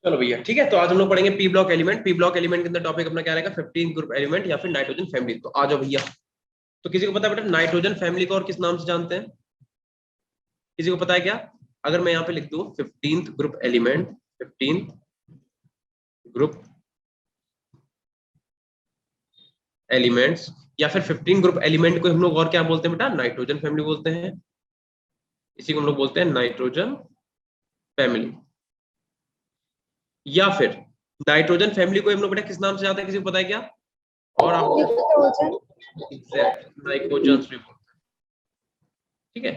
चलो भैया ठीक है, तो आज हम लोग पढ़ेंगे P block element. P block element के अंदर टॉपिक अपना क्या रहेगा, 15 ग्रुप एलिमेंट या फिर नाइट्रोजन फैमिली। तो आ जाओ भैया। तो किसी को पता है बेटा नाइट्रोजन फैमिली को और किस नाम से जानते हैं? किसी को पता है क्या? अगर मैं यहाँ पे लिख दूं 15th group element, 15th group elements या फिर 15 ग्रुप एलिमेंट को हम लोग और क्या बोलते हैं बेटा? नाइट्रोजन फैमिली बोलते हैं। इसी को हम लोग बोलते हैं नाइट्रोजन फैमिली। या फिर नाइट्रोजन फैमिली को हम लोग बेटा किस नाम से जानते हैं? किसी को पता है क्या? और आप एग्जैक्ट नाइट्रोजन भी बोलते हैं। ठीक है,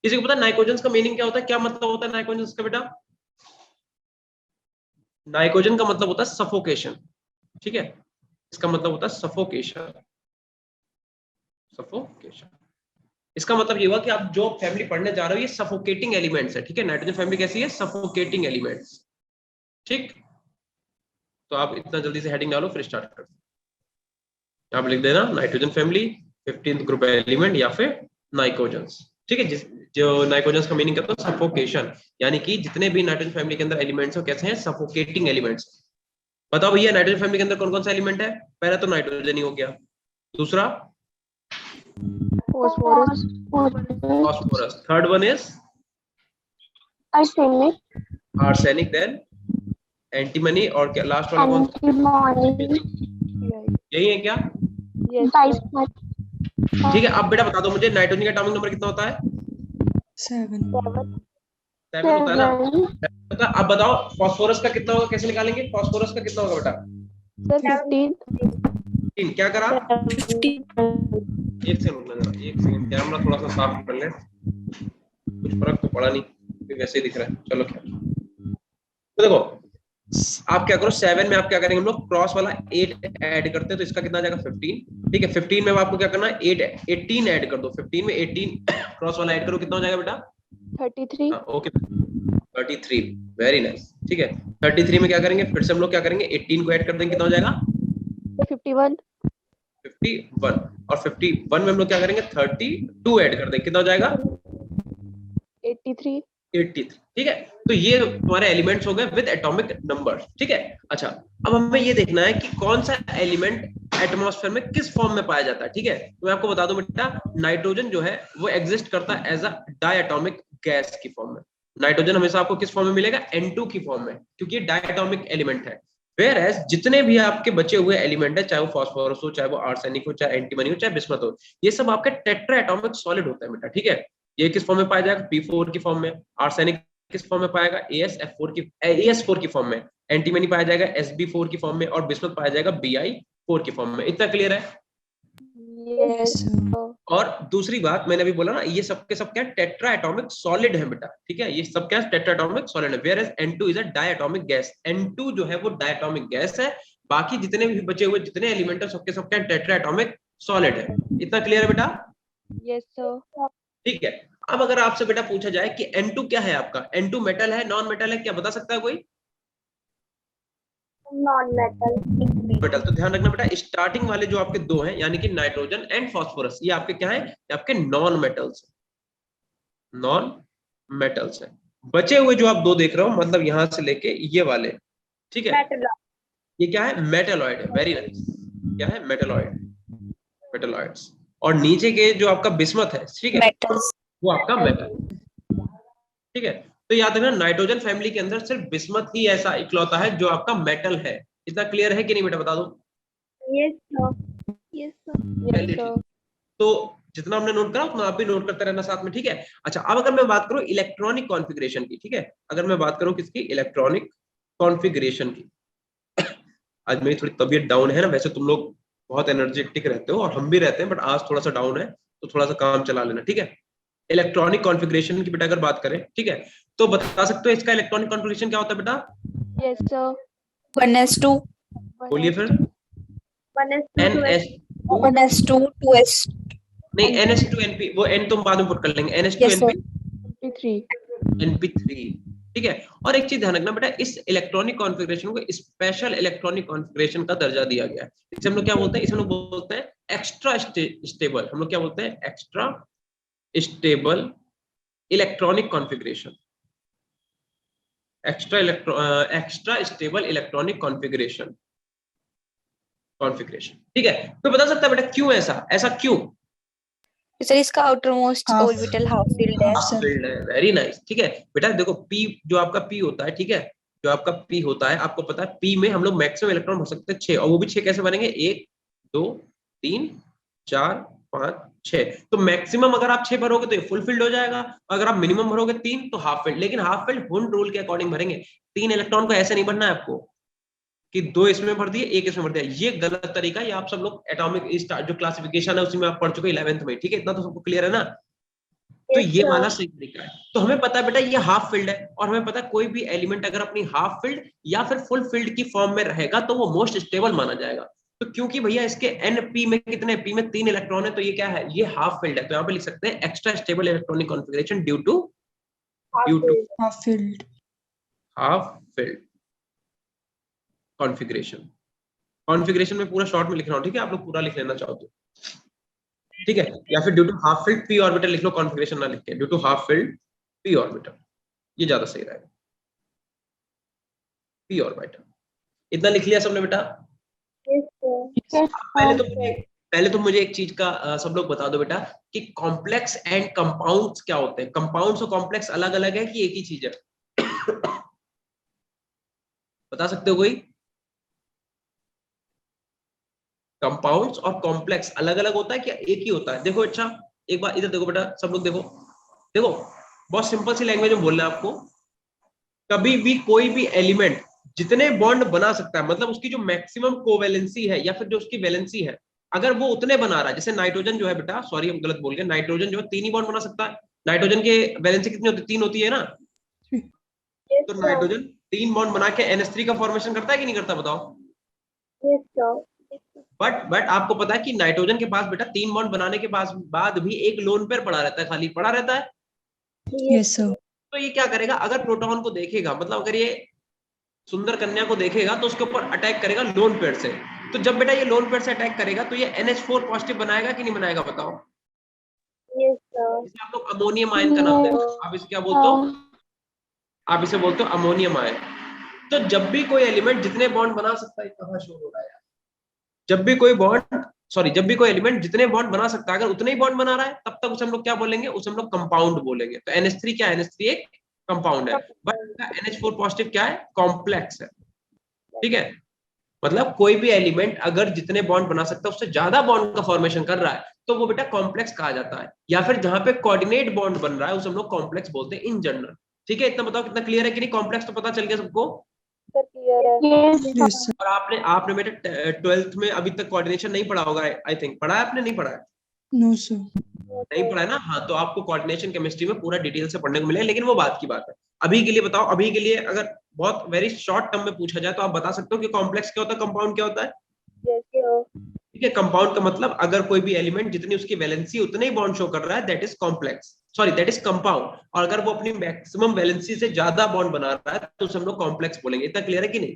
किसी को पता है नाइट्रोजन का मीनिंग क्या होता है? क्या मतलब होता है नाइट्रोजन का बेटा? नाइट्रोजन का मतलब होता है सफोकेशन। ठीक है, इसका मतलब होता है सफोकेशन। सफोकेशन इसका मतलब ये हुआ कि आप जो फैमिली पढ़ने जा रहे हो ये सफोकेटिंग एलिमेंट्स है। ठीक है, नाइट्रोजन फैमिली कैसी है? Suffocating elements. ठीक, तो आप इतना जल्दी से हेडिंग डालो फिर स्टार्ट कर। आप लिख देना nitrogen family 15th group element या फिर नाइट्रोजन्स। ठीक है, जिस जो नाइट्रोजन्स का मीनिंग करता है सफोकेशन, यानी कि जितने भी नाइट्रोजन फैमिली के अंदर एलिमेंट्स हो कैसे हैं? Suffocating elements. बताओ भैया नाइट्रोजन फैमिली के अंदर कौन कौन सा एलिमेंट है? पहला तो नाइट्रोजन ही हो गया, दूसरा phosphorus, phosphorus, third one is arsenic, arsenic, then antimony, और क्या लास्ट वाला कौन सा? antimony, यही है क्या? bismuth, ठीक है, अब बेटा बता दो मुझे नाइट्रोजन का एटॉमिक नंबर कितना होता है? 7 7 होता है ना? तो अब बताओ फास्फोरस का कितना होगा, कैसे निकालेंगे? फास्फोरस का कितना होगा बेटा? 15, क्या करा? 50 एक सेकंड रुकना जरा, एक सेकंड, कैमरा थोड़ा सा साफ कर ले। कुछ फर्क तो पड़ा नहीं, वैसे ही दिख रहा है। चलो क्या, तो देखो आप क्या करो, 7 में आप क्या करेंगे, हम लोग क्रॉस वाला 8 ऐड करते हैं तो इसका कितना आ जाएगा? 15। ठीक है, 15 में आपको क्या करना है? 18 ऐड कर दो। 15 में 18 क्रॉस वाला ऐड करो, कितना हो जाएगा बेटा? 33, ओके 33, वेरी नाइस। ठीक है, 33 में क्या करेंगे, फिर से हम लोग क्या करेंगे, 18 को ऐड कर देंगे, कितना हो जाएगा? 51, 51। और 51 में हम लोग क्या करेंगे, 32 ऐड कर देंगे, कितना हो जाएगा? 83, 83। ठीक है, तो ये तुम्हारे एलिमेंट्स हो गए विद एटॉमिक नंबर। ठीक है, अच्छा अब हमें ये देखना है कि कौन सा एलिमेंट एटमॉस्फेयर में किस फॉर्म में पाया जाता है। ठीक है, तो मैं आपको बता दूं बेटा, नाइट्रोजन जो है वो एग्जिस्ट करता है एज अ डायटोमिक गैस की फॉर्म में। नाइट्रोजन हमेशा आपको किस फॉर्म में मिलेगा? N2 की फॉर्म में, क्योंकि ये डायटोमिक एलिमेंट है। वेयर एज जितने भी आपके बचे हुए एलिमेंट है, चाहे वो फास्फोरस हो, चाहे वो आर्सेनिक हो, चाहे एंटीमनी हो, चाहे बिस्मथ हो, ये सब आपके टेट्रा एटॉमिक सॉलिड होता है बेटा। ठीक है, ये किस फॉर्म में पाया जाएगा? P4 की फॉर्म में। आर्सेनिक किस फॉर्म में पाएगा? AS4 की फॉर्म में। एंटीमनी पाया जाएगा SB4 की फॉर्म में, और बिस्मथ पाया जाएगा Bi4 की फॉर्म में। इतना क्लियर है? yes, और दूसरी बात मैंने अभी बोला ना, ये सबके सब क्या टेट्रा एटॉमिक सॉलिड है बेटा। ठीक है, ये सब क्या टेट्रा एटॉमिक सॉलिड है। Where as N2 is a diatomic gas. N2 जो है वो डायटोमिक गैस है। बाकी जितने भी बचे हुए जितने एलिमेंट है सबके सब क्या टेट्रा एटॉमिक सॉलिड है। इतना क्लियर है बेटा? yes sir, ठीक है, अब अगर आपसे बेटा पूछा जाए कि N2 क्या है आपका, N2 मेटल है नॉन मेटल है, क्या बता सकता है कोई? non-metal, metal. तो ध्यान रखना बेटा, स्टार्टिंग वाले जो आपके दो हैं यानी कि नाइट्रोजन एंड फास्फोरस, ये आपके क्या है? ये आपके नॉन मेटल्स, नॉन मेटल्स है। बचे हुए जो आप दो देख रहे हो, मतलब यहां से लेके ये वाले, ठीक है, ये क्या है? मेटेलॉइड है। वेरी नाइस, क्या है? Metalloid, metalloids. और नीचे के जो आपका बिस्मथ है, ठीक है, metals वो आपका मेटल। ठीक है, तो याद रखना नाइट्रोजन फैमिली के अंदर सिर्फ बिस्मथ ही ऐसा इकलौता है जो आपका मेटल है। इतना क्लियर है कि नहीं बेटा, बता दो? yes sir, yes sir, yes sir, तो जितना हमने नोट करा उतना आप भी नोट करते रहना साथ में। ठीक है, अच्छा अब अगर मैं बात करूं इलेक्ट्रॉनिक कॉन्फ़िगरेशन की, ठीक है, अगर मैं बात करूं किसकी? इलेक्ट्रॉनिक कॉन्फ़िगरेशन की। आज मेरी थोड़ी तबीयत डाउन है ना, वैसे तुम लोग बहुत एनर्जेटिक रहते हो और हम भी रहते हैं, बट आज थोड़ा सा डाउन है, तो थोड़ा सा काम चला लेना। ठीक है, इलेक्ट्रॉनिक कॉन्फ़िगरेशन की बेटा अगर बात करें, ठीक है, तो बता सकते हो इसका इलेक्ट्रॉनिक कॉन्फ़िगरेशन क्या होता है बेटा? yes sir, 1s2 बोलिए फिर। 1s2 NS2 1s2 2s नहीं, NH2NP, वो N तुम बाद में पुट कर लेंगे। yes sir NH2NP NP3। ठीक है, और एक चीज ध्यान रखना बेटा, इस इलेक्ट्रॉनिक कॉन्फ़िगरेशन को स्पेशल इलेक्ट्रॉनिक कॉन्फ़िगरेशन का दर्जा दिया गया है। इसे हम लोग क्या बोलते हैं? इसे हम लोग बोलते हैं एक्स्ट्रा स्टेबल। हम लोग क्या बोलते हैं? Extra stable electronic configuration. Extra stable electronic configuration, ठीक है। तो बता सकता है बेटा क्यों ऐसा, ऐसा क्यों? सर इसका outer most Half. Orbital half field है। Half. फील्ड है, वेरी नाइस, ठीक है बेटा। देखो पी, जो आपका पी होता है, ठीक है, जो आपका पी होता है, आपको पता है पी में हम लोग मैक्सिमम इलेक्ट्रॉन भर सकते हैं 6, और वो भी 6 कैसे बनेंगे, 1 2 3 4 5 6। तो मैक्सिमम अगर आप 6 भरोगे तो ये फुल फील्ड हो जाएगा, अगर आप मिनिमम भरोगे 3 तो हाफ फील्ड। लेकिन हाफ फील्ड हुंड रूल के अकॉर्डिंग भरेंगे, 3 इलेक्ट्रॉन को ऐसे नहीं भरना है आपको कि 2 इसमें भर दिए 1 इसमें भर दिया, ये गलत तरीका। ये आप सब लोग एटॉमिक जो क्लासिफिकेशन है उसी में आप पढ़ चुके 11th में, ठीक है, इतना तो सबको क्लियर है ना। तो ये वाला सही तरीका है। तो हमें पता है बेटा ये हाफ फील्ड है, और हमें पता है कोई भी एलिमेंट अगर अपनी हाफ फील्ड या फिर फुल फील्ड की फॉर्म में रहेगा तो वो मोस्ट स्टेबल माना जाएगा। तो क्योंकि भैया इसके एन पी में कितने, पी में 3 इलेक्ट्रॉन है, तो ये क्या है, ये हाफ फील्ड है। तो यहाँ पे लिख सकते हैं extra stable electronic configuration due to Half filled. Half filled configuration. Configuration में पूरा शॉर्ट में लिख रहा हूँ, ठीक है, आप लोग पूरा लिख लेना चाहो तो, ठीक है, या फिर due to half filled p orbital लिख लो, कॉन्फ़िगरेशन ना लिख के, due to half filled p orbital, ये ज्यादा सही रहेगा, पी ऑर्बिटल। इतना लिख लिया सबने बेटा? पहले तो मुझे एक चीज का सब लोग बता दो बेटा कि कॉम्प्लेक्स एंड कंपाउंड्स क्या होते हैं। कंपाउंड्स और कॉम्प्लेक्स अलग अलग है कि एक ही चीज है? बता सकते हो कोई? कंपाउंड्स और कॉम्प्लेक्स अलग अलग होता है क्या एक ही होता है? देखो अच्छा, एक बार इधर देखो बेटा, सब लोग देखो, देखो बहुत सिंपल सी लैंग्वेज में बोलना है आपको। कभी भी कोई भी एलिमेंट जितने बॉन्ड बना सकता है, मतलब उसकी जो मैक्सिमम कोवैलेंसी है या फिर जो उसकी वैलेंसी है, अगर वो उतने बना रहा है, जैसे नाइट्रोजन जो है बेटा, सॉरी हम गलत बोल गए, नाइट्रोजन जो है 3 ही बॉन्ड बना सकता है। नाइट्रोजन के वैलेंसी कितनी होती है? 3 होती है ना। तो नाइट्रोजन 3 बॉन्ड बना के NH3 का फॉर्मेशन करता है कि नहीं करता, बताओ? बट आपको पता है कि नाइट्रोजन के पास बेटा 3 बॉन्ड बनाने के बाद भी एक लोन पेयर पड़ा रहता है, खाली पड़ा रहता है। Yes sir. तो ये क्या करेगा, अगर प्रोटॉन को देखेगा, मतलब अगर ये सुंदर कन्या को देखेगा तो उसके ऊपर अटैक करेगा लोन पेयर से। तो जब बेटा ये लोन पेयर से अटैक करेगा तो ये NH4 पॉजिटिव बनाएगा कि नहीं बनाएगा, बताओ? इसे आप लोग अमोनियम आयन का नाम देते हो, आप इसे क्या बोलते हो? आप इसे बोलते हो अमोनियम आयन। तो जब भी कोई एलिमेंट जितने बॉन्ड बना सकता है, कहां शो हो रहा है, जब भी कोई बॉन्ड, सॉरी, जब भी कोई एलिमेंट जितने बॉन्ड बना सकता है, अगर उतने ही बॉन्ड बना रहा है, तब तक उसे हम लोग क्या बोलेंगे, उसे हम लोग कंपाउंड बोलेंगे। तो NH3 क्या है? NH3 एक कंपाउंड है। बट NH4 पॉजिटिव क्या है? कॉम्प्लेक्स है, ठीक है। मतलब कोई भी एलिमेंट अगर जितने बॉन्ड बना सकता है उससे ज्यादा बॉन्ड का फॉर्मेशन कर रहा है तो वो बेटा कॉम्प्लेक्स कहा जाता है। या फिर जहां पे कोऑर्डिनेट बॉन्ड बन रहा है उसे हम लोग कॉम्प्लेक्स बोलते हैं इन जनरल, ठीक है। इतना बताओ कितना क्लियर है कि नहीं? कॉम्प्लेक्स तो पता चल गया सबको। Yes. और आपने बेटा 12th में अभी तक कोऑर्डिनेशन नहीं पढ़ा होगा, आई थिंक। पढ़ा है आपने? नहीं पढ़ा है? No sir. नहीं पढ़ा है ना? हाँ, तो आपको कोऑर्डिनेशन केमिस्ट्री में पूरा डिटेल से पढ़ने को मिलेगा, लेकिन वो बात की बात है। अभी के लिए बताओ, अभी के लिए अगर बहुत वेरी शॉर्ट टर्म में पूछा जाए तो आप बता सकते हो कि कॉम्प्लेक्स क्या होता है, कंपाउंड क्या होता है? ठीक है, कंपाउंड का मतलब अगर कोई भी एलिमेंट जितनी उसकी वैलेंसी उतने ही बॉन्ड शो कर रहा है, that is complex, sorry that is compound. और अगर वो अपनी मैक्सिमम वैलेंसी से ज्यादा बॉन्ड बना रहा है तो उसे हम लोग कॉम्प्लेक्स बोलेंगे। इतना क्लियर है कि नहीं?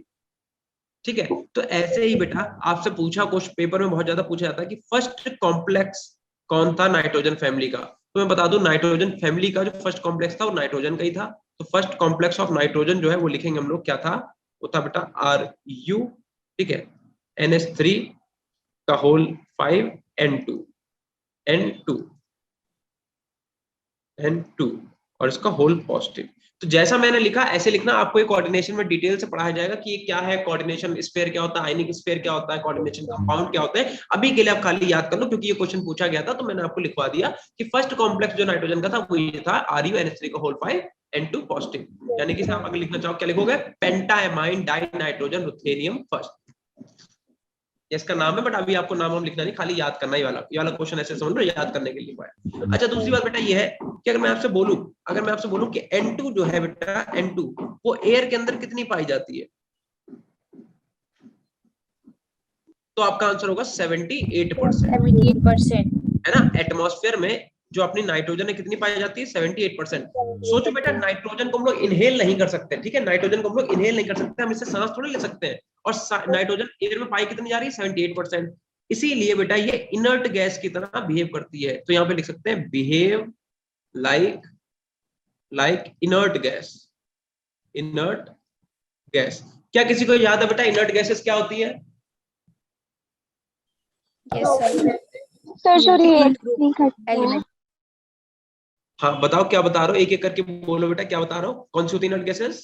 ठीक है। तो ऐसे ही बेटा आपसे पूछा, क्वेश्चन पेपर में बहुत ज्यादा पूछा जाता है कि फर्स्ट कॉम्प्लेक्स कौन था नाइट्रोजन फैमिली का। तो मैं बता दूं, नाइट्रोजन फैमिली का जो फर्स्ट कॉम्प्लेक्स था वो नाइट्रोजन का ही था। तो फर्स्ट कॉम्प्लेक्स ऑफ नाइट्रोजन जो है वो लिखेंगे हम लोग, क्या था? वो था बेटा Ru, ठीक है, NH3 का होल 5 N2 N2 N2 और इसका होल पॉजिटिव। तो जैसा मैंने लिखा ऐसे लिखना। आपको एक कोऑर्डिनेशन में डिटेल से पढ़ाया जाएगा कि ये क्या है, कोऑर्डिनेशन स्फीयर क्या होता है, आयनिक स्फीयर क्या होता है, कोऑर्डिनेशन कंपाउंड क्या होता है। अभी के लिए आप खाली याद कर लो क्योंकि ये क्वेश्चन पूछा गया था, तो मैंने आपको लिखवा दिया कि फर्स्ट कॉम्प्लेक्स जो नाइट्रोजन का था वो ये था RuNH3 का होल 5 N2 पॉजिटिव। यानी कि आप अगर लिखना चाहो क्या लिखोगे? पेंटाएमाइन डाइनाइट्रोजन रुथेनियम फर्स्ट, इसका नाम है। बट अभी आपको नाम हम लिखना नहीं, खाली याद करना ही वाला। ये वाला क्वेश्चन ऐसे समझ लो, याद करने के लिए हुआ है। अच्छा, दूसरी बात बेटा ये है कि अगर मैं आपसे बोलूं कि N2 जो है बेटा, N2 वो एयर के अंदर कितनी पाई जाती है, तो आपका आंसर होगा 78%, 78%। है ना। एटमॉस्फेयर में जो अपनी नाइट्रोजन है कितनी पाई जाती है? 78%। सोचो बेटा, नाइट्रोजन को हम लोग इनहेल नहीं कर सकते, ठीक है, नाइट्रोजन को हम लोग इनहेल नहीं कर सकते, हम इससे सांस थोड़ी ले सकते हैं। और नाइट्रोजन एयर में पाई कितनी जा रही है? 78%। इसीलिए बेटा ये इनर्ट गैस की तरह बिहेव करती है। तो यहाँ पे लिख सकते हैं behave like inert gas, inert gas. क्या किसी को याद है बेटा इनर्ट गैसेस क्या होती है? Yes, sir. सर जो रिएक्ट Group नहीं करते हैं element. हाँ बताओ क्या बता रहे हो, एक एक करके बोलो बेटा क्या बता रहे हो, कौन सी होती है इनर्ट गैसेस?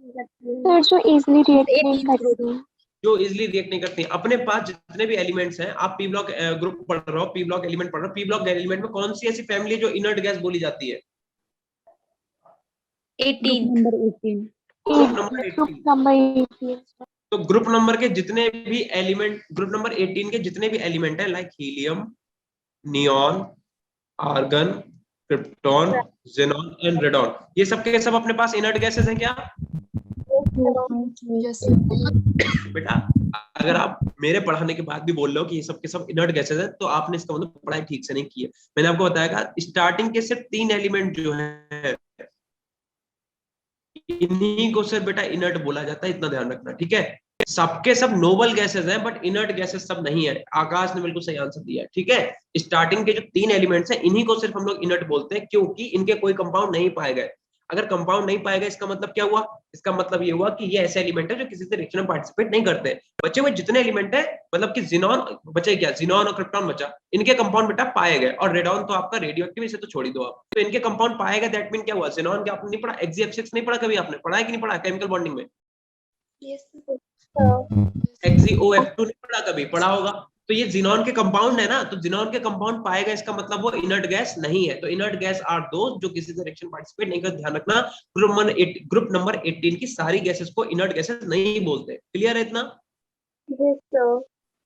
सर जो इजीली रिएक्ट नहीं 18th group. करती हैं। जो इजिली रिएक्ट नहीं करती। अपने पास जितने भी एलिमेंट्स हैं, आप पी ब्लॉक ग्रुप पढ़ रहे हो, पी ब्लॉक एलिमेंट पढ़ रहे हो, पी ब्लॉक एलिमेंट में कौन सी ऐसी फैमिली है जो इनर्ट गैस बोली जाती है? 18th. Group number 18। Group number 18। तो ग्रुप नंबर के जितने भी एलिमेंट, ग्रुप नंबर 18 के जितने भी एलिमेंट है like helium, neon, argon, krypton, xenon and radon, ये सब के सब अपने पास इनर्ट गैसेस हैं क्या? Yes, sir. बेटा अगर आप मेरे पढ़ाने के बाद भी बोल रहे हो कि ये सब के सब इनर्ट गैसेस हैं, तो आपने इसका मतलब पढ़ाई ठीक से नहीं की है। मैंने आपको बताया था स्टार्टिंग के सिर्फ 3 एलिमेंट जो है इन्हीं को सिर्फ बेटा इनर्ट बोला जाता है, इतना ध्यान रखना, ठीक है? सबके सब नोबल गैसेस हैं बट इनर्ट गैसेस सब नहीं है। आकाश ने बिल्कुल सही आंसर दिया है, ठीक है? स्टार्टिंग के जो 3 एलिमेंट्स हैं इन्हीं को सिर्फ हम लोग इनर्ट बोलते हैं, क्योंकि इनके कोई कंपाउंड नहीं पाए गए। अगर कंपाउंड नहीं पाए गए इसका मतलब क्या हुआ? इसका मतलब ये हुआ कि ये ऐसे एलिमेंट है जो किसी से रिएक्शन में पार्टिसिपेट नहीं करते। बचे हुए जितने एलिमेंट है, मतलब कि जिनॉन बचे, क्या जिनॉन और क्रिप्टॉन बचा, इनके कंपाउंड बेटा पाए गए, और रेडॉन तो आपका रेडियो एक्टिव, इसे तो छोड़ ही दो आप। तो इनके कंपाउंड पाए गए, दैट मीन क्या हुआ? जिनॉन के आपने नहीं पढ़ा, एक्जीएफ6 नहीं पढ़ा कभी आपने? पढ़ा है कि नहीं पढ़ा केमिकल बॉन्डिंग में? XeO F2 नहीं पढ़ा कभी? पढ़ा होगा। तो ये जिनॉन के कंपाउंड है ना, तो जिनॉन के कंपाउंड पाएगा, इसका मतलब वो इनर्ट गैस नहीं है। तो इनर्ट गैस आर दोस्त जो किसी से रिएक्शन पार्टिसिपेट नहीं कर। ध्यान रखना, ग्रुप नंबर 18 की सारी गैसेस को इनर्ट गैसेस नहीं बोलते। क्लियर है इतना?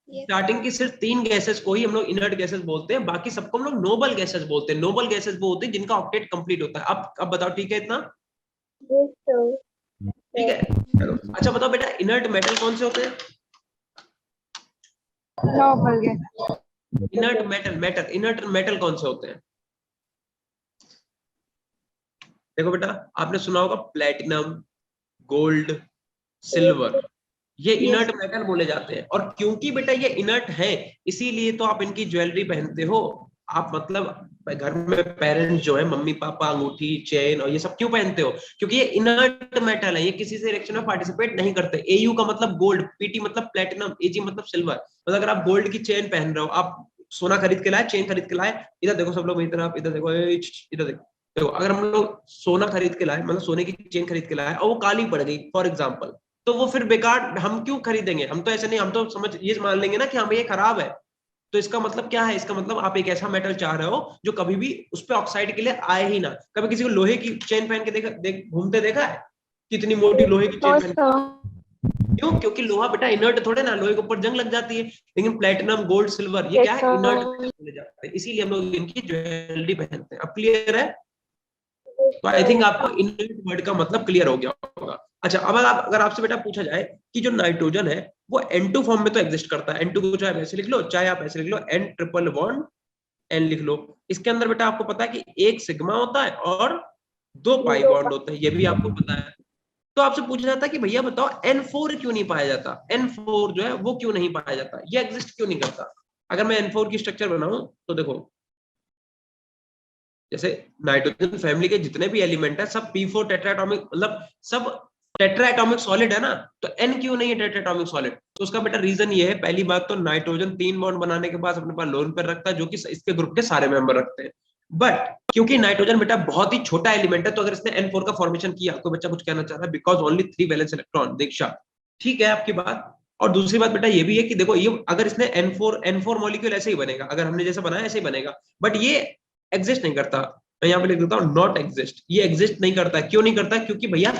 स्टार्टिंग की सिर्फ 3 गैसेस को ही हम लोग इनर्ट गैसेस बोलते हैं, बाकी सबको हम लोग नोबल गैसेस बोलते हैं। नोबल गैसेस वो होते हैं जिनका ऑक्टेट कंप्लीट होता है। अब बताओ, ठीक है इतना? ठीक है, चलो। अच्छा बताओ बेटा इनर्ट मेटल कौन से होते हैं? इनर्ट मेटल कौन से होते हैं? देखो बेटा, आपने सुना होगा प्लेटिनम, गोल्ड, सिल्वर, ये इनर्ट मेटल बोले जाते हैं। और क्योंकि बेटा ये इनर्ट है, इसीलिए तो आप इनकी ज्वेलरी पहनते हो। आप मतलब घर में पेरेंट्स जो है, मम्मी पापा अंगूठी, चेन और ये सब क्यों पहनते हो? क्योंकि ये इनर्ट मेटल है, ये किसी से रिएक्शन में पार्टिसिपेट नहीं करते। AU का मतलब गोल्ड, PT मतलब प्लेटिनम, AG मतलब सिल्वर। मतलब अगर आप गोल्ड की चेन पहन रहे हो, आप सोना खरीद के लाए, चेन खरीद के लाए, इधर देखो सब लोग मेरी तरफ, इधर देखो, इधर देखो। देखो अगर हम लोग सोना खरीद के लाए, मतलब सोने की चेन खरीद के लाए और वो काली पड़ गई फॉर एग्जाम्पल, तो वो फिर बेकार, हम क्यों खरीदेंगे? हम तो ऐसे नहीं, हम तो समझ ये मान लेंगे ना कि हाँ भाई ये खराब है। तो इसका मतलब क्या है? इसका मतलब आप एक ऐसा मेटल चाह रहे हो जो कभी भी उस पे ऑक्साइड के लिए आए ही ना। कभी किसी को लोहे की चेन पहन के घूमते देखा है? कितनी मोटी लोहे की चेन पहन? क्यों? क्योंकि लोहा बेटा इनर्ट थोड़े ना, लोहे के ऊपर जंग लग जाती है। लेकिन प्लेटिनम, गोल्ड, सिल्वर ये क्या है? इनर्ट बोले जाते हैं, इसीलिए हम लोग इनकी ज्वेलरी पहनते हैं। अब क्लियर है? तो आई थिंक आपको इनर्ट वर्ड का मतलब क्लियर हो गया होगा। अच्छा, अब अगर आपसे बेटा पूछा जाए कि जो नाइट्रोजन है वो N2 फॉर्म में तो एग्जिस्ट करता है। N2 को चाहे ऐसे लिख लो, चाहे आप ऐसे लिख लो, N ट्रिपल बॉन्ड N लिख लो। इसके अंदर बेटा आपको पता है कि एक सिग्मा होता है और 2 पाई बॉन्ड होते हैं, ये भी आपको पता है। तो आपसे पूछा जाता है कि भैया बताओ N4 क्यों नहीं पाया जाता? N4 जो है वो क्यों नहीं पाया जाता, ये एग्जिस्ट क्यों नहीं करता? अगर मैं N4 की स्ट्रक्चर बनाऊं तो देखो, जैसे नाइट्रोजन फैमिली के जितने भी एलिमेंट है सब P4 टेट्राएटॉमिक, मतलब सब टेट्राएटॉमिक सॉलिड है ना। तो N क्यों नहीं है टेट्राएटॉमिक सॉलिड? तो उसका बेटा रीजन ये है, पहली बात तो नाइट्रोजन 3 बॉन्ड बनाने के बाद अपने पास लोन पर रखता है, जो कि इसके ग्रुप के सारे मेंबर रखते हैं। बट क्योंकि नाइट्रोजन बेटा बहुत ही छोटा एलिमेंट है, तो अगर इसने N4 का फॉर्मेशन किया तो बच्चा कुछ कहना चाह रहा है बिकॉज ओनली 3 वैलेंस इलेक्ट्रॉन। दीक्षा ठीक है आपकी बात। और दूसरी बात बेटा ये भी है कि देखो, ये अगर इसने N4 मॉलिक्यूल ऐसे ही बनेगा, अगर हमने जैसा बनाया ऐसे ही बनेगा, बट ये एग्जिस्ट नहीं करता। मैं यहाँ पे लिख देता हूँ नॉट एग्जिस्ट, ये एग्जिस्ट नहीं करता। क्यों नहीं करता? क्योंकि भैया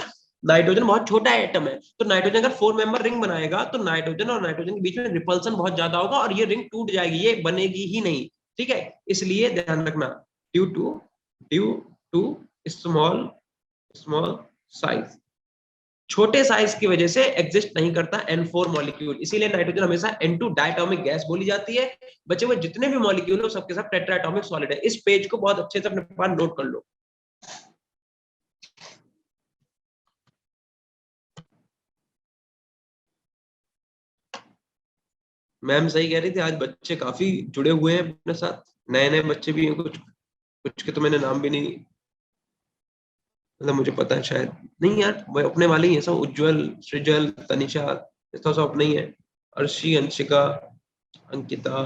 नाइट्रोजन बहुत छोटा एटम है। तो नाइट्रोजन अगर 4 मेंबर रिंग बनाएगा तो नाइट्रोजन और नाइट्रोजन के बीच में रिपल्सन बहुत ज्यादा होगा और ये रिंग टूट जाएगी, ये बनेगी ही नहीं। ठीक है, इसलिए ध्यान रखना, due to small small size, छोटे साइज की वजह से एग्जिस्ट नहीं करता N4 मॉलिक्यूल। इसीलिए नाइट्रोजन हमेशा N2 डायटोमिक गैस बोली जाती है। बचे हुए जितने भी मॉलिक्यूल है सबके साथ टेट्राएटॉमिक सॉलिड है। इस पेज को बहुत अच्छे से अपने पास नोट कर लो। मैम सही कह रही थी, आज बच्चे काफी जुड़े हुए हैं अपने साथ, नए नए बच्चे भी हैं, कुछ कुछ के तो मैंने नाम भी नहीं मतलब मुझे पता है शायद नहीं यार, वो अपने वाले ही है सब, उज्जवल, सृजल, तनिषा, ये तो सब अपने ही है। अर्शी, अंशिका, अंकिता,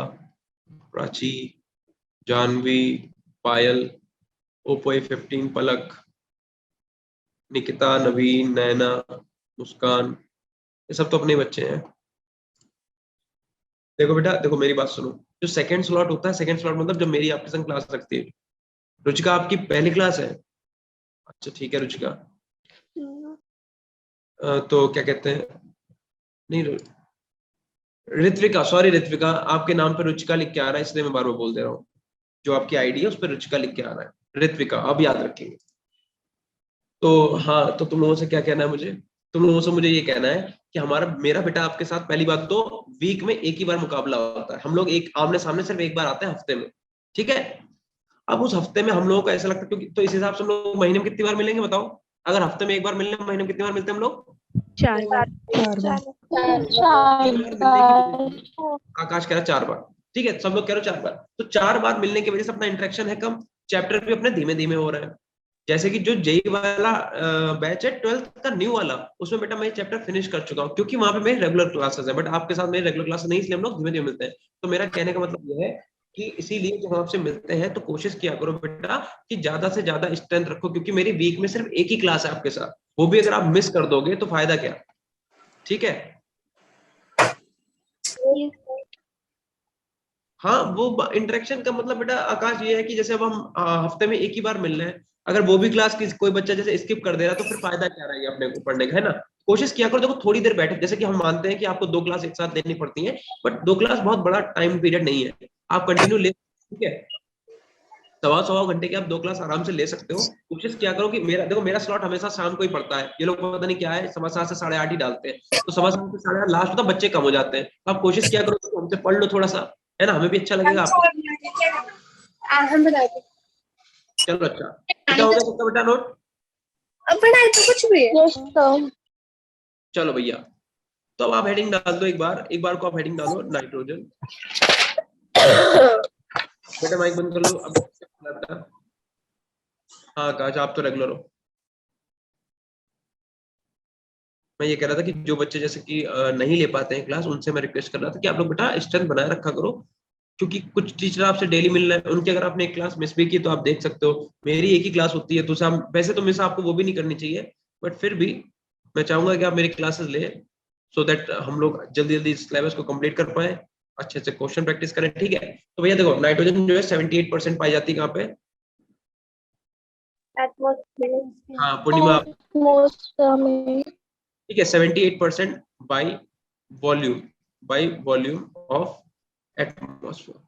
प्राची, जानवी, पायल, ओप्पो A15, पलक, निकिता, नवीन, नैना, मुस्कान, ये सब तो अपने ही बच्चे हैं। देखो बेटा, देखो मेरी बात सुनो, जो सेकंड स्लॉट होता है, सेकंड स्लॉट मतलब जब मेरी आपके संग क्लास लगती है। रुचिका आपकी पहली क्लास है? अच्छा ठीक है रुचिका। तो क्या कहते हैं, नहीं ऋत्विका, सॉरी ऋत्विका, आपके नाम पे रुचिका लिख के आ रहा है, इसलिए मैं बार बार बोल दे रहा हूँ। जो आपकी आईडी है उस पर रुचिका लिख के आ रहा है, ऋत्विका, अब याद रखेंगे। तो हाँ, तो तुम लोगों से क्या कहना है मुझे, तुम लोगों से मुझे ये कहना है कि हमारा, मेरा बेटा आपके साथ, पहली बात तो वीक में एक ही बार मुकाबला होता है, हम लोग एक आमने सामने सिर्फ एक बार आते हैं हफ्ते में, ठीक है। अब उस हफ्ते में हम लोगों को ऐसा लगता है, क्योंकि तो इस हिसाब से हम लोग महीने में कितनी बार मिलेंगे बताओ, अगर हफ्ते में एक बार मिलने, महीने में कितनी बार मिलते हैं हम लोग? 4 बार। 4 बार। 3 बार मिलने की, आकाश कह रहा 4 बार, ठीक है, सब लोग कह रहे हो 4 बार। तो 4 बार मिलने की वजह से अपना इंटरेक्शन है कम, चैप्टर भी अपने धीमे धीमे हो रहे हैं। जैसे कि जो जेई वाला बैच है 12th का न्यू वाला, उसमें बेटा मैं चैप्टर फिनिश कर चुका हूँ, क्योंकि वहां पे मेरी रेगुलर क्लासेस है, बट आपके साथ मेरी रेगुलर क्लास नहीं, इसलिए हम लोग धीमे धीमे मिलते हैं। तो मेरा कहने का मतलब यह है कि इसीलिए जब हम आपसे मिलते हैं तो कोशिश किया करो बेटा कि ज्यादा से ज्यादा स्ट्रेंथ रखो, क्योंकि मेरी वीक में सिर्फ एक ही क्लास है आपके साथ, वो भी अगर आप मिस कर दोगे तो फायदा क्या, ठीक है। हाँ, वो इंटरेक्शन का मतलब बेटा आकाश ये है कि जैसे अब हम हफ्ते में एक ही बार मिल रहे हैं, अगर वो भी क्लास की कोई बच्चा जैसे स्किप कर दे रहा है, तो फिर फायदा क्या रहेगा अपने को पढ़ने का, है ना। कोशिश किया करो, देखो थोड़ी देर बैठे, जैसे कि हम मानते हैं कि आपको 2 क्लास एक साथ लेनी पड़ती हैं, बट 2 क्लास बहुत बड़ा टाइम पीरियड नहीं है, आप कंटिन्यू ले, ठीक है। सवा सवा घंटे के आप 2 क्लास आराम से ले सकते हो। कोशिश किया करो कि मेरा, देखो मेरा स्लॉट हमेशा शाम को ही पड़ता है, ये लोग पता नहीं क्या है, 7:15 से 8:30 ही डालते हैं, तो 7:15 से 8:30 लास्ट होता, बच्चे कम हो जाते हैं, तो आप कोशिश किया करो कि हमसे पढ़ लो थोड़ा सा, है ना, हमें भी अच्छा लगेगा आपको। हम बताते चलो अच्छा, बेटा हो गया सबका बेटा नोट? अब बनाए तो कुछ भी है। चलो भैया, तो अब आप हेडिंग डाल दो, एक बार को आप हेडिंग डालो नाइट्रोजन। बेटा माइक बंद कर लो अब। हाँ काश, आप तो रेगुलर हो। मैं ये कह रहा था कि जो बच्चे जैसे कि नहीं ले पाते हैं क्लास, उनसे मैं रिक्वेस्ट कर रहा था कि आप लोग बेटा स्ट्रेंथ बनाए रखा करो, क्योंकि कुछ टीचर आपसे डेली मिल रहे हैं, उनकी अगर आपने एक क्लास मिस भी की तो आप देख सकते हो, मेरी एक ही क्लास होती है, तो वैसे तो मिस आपको वो भी नहीं करनी चाहिए, बट फिर भी मैं चाहूंगा कि आप मेरी क्लासेस ले, सो दैट हम लोग जल्दी जल्दी सिलेबस को कंप्लीट कर पाए, अच्छे से क्वेश्चन प्रैक्टिस करें, ठीक है। तो भैया देखो, नाइट्रोजन जो है 78% पाई जाती है कहाँ पे? हाँ पूर्णिमा, ठीक है, 78% by volume, by volume of atmosphere,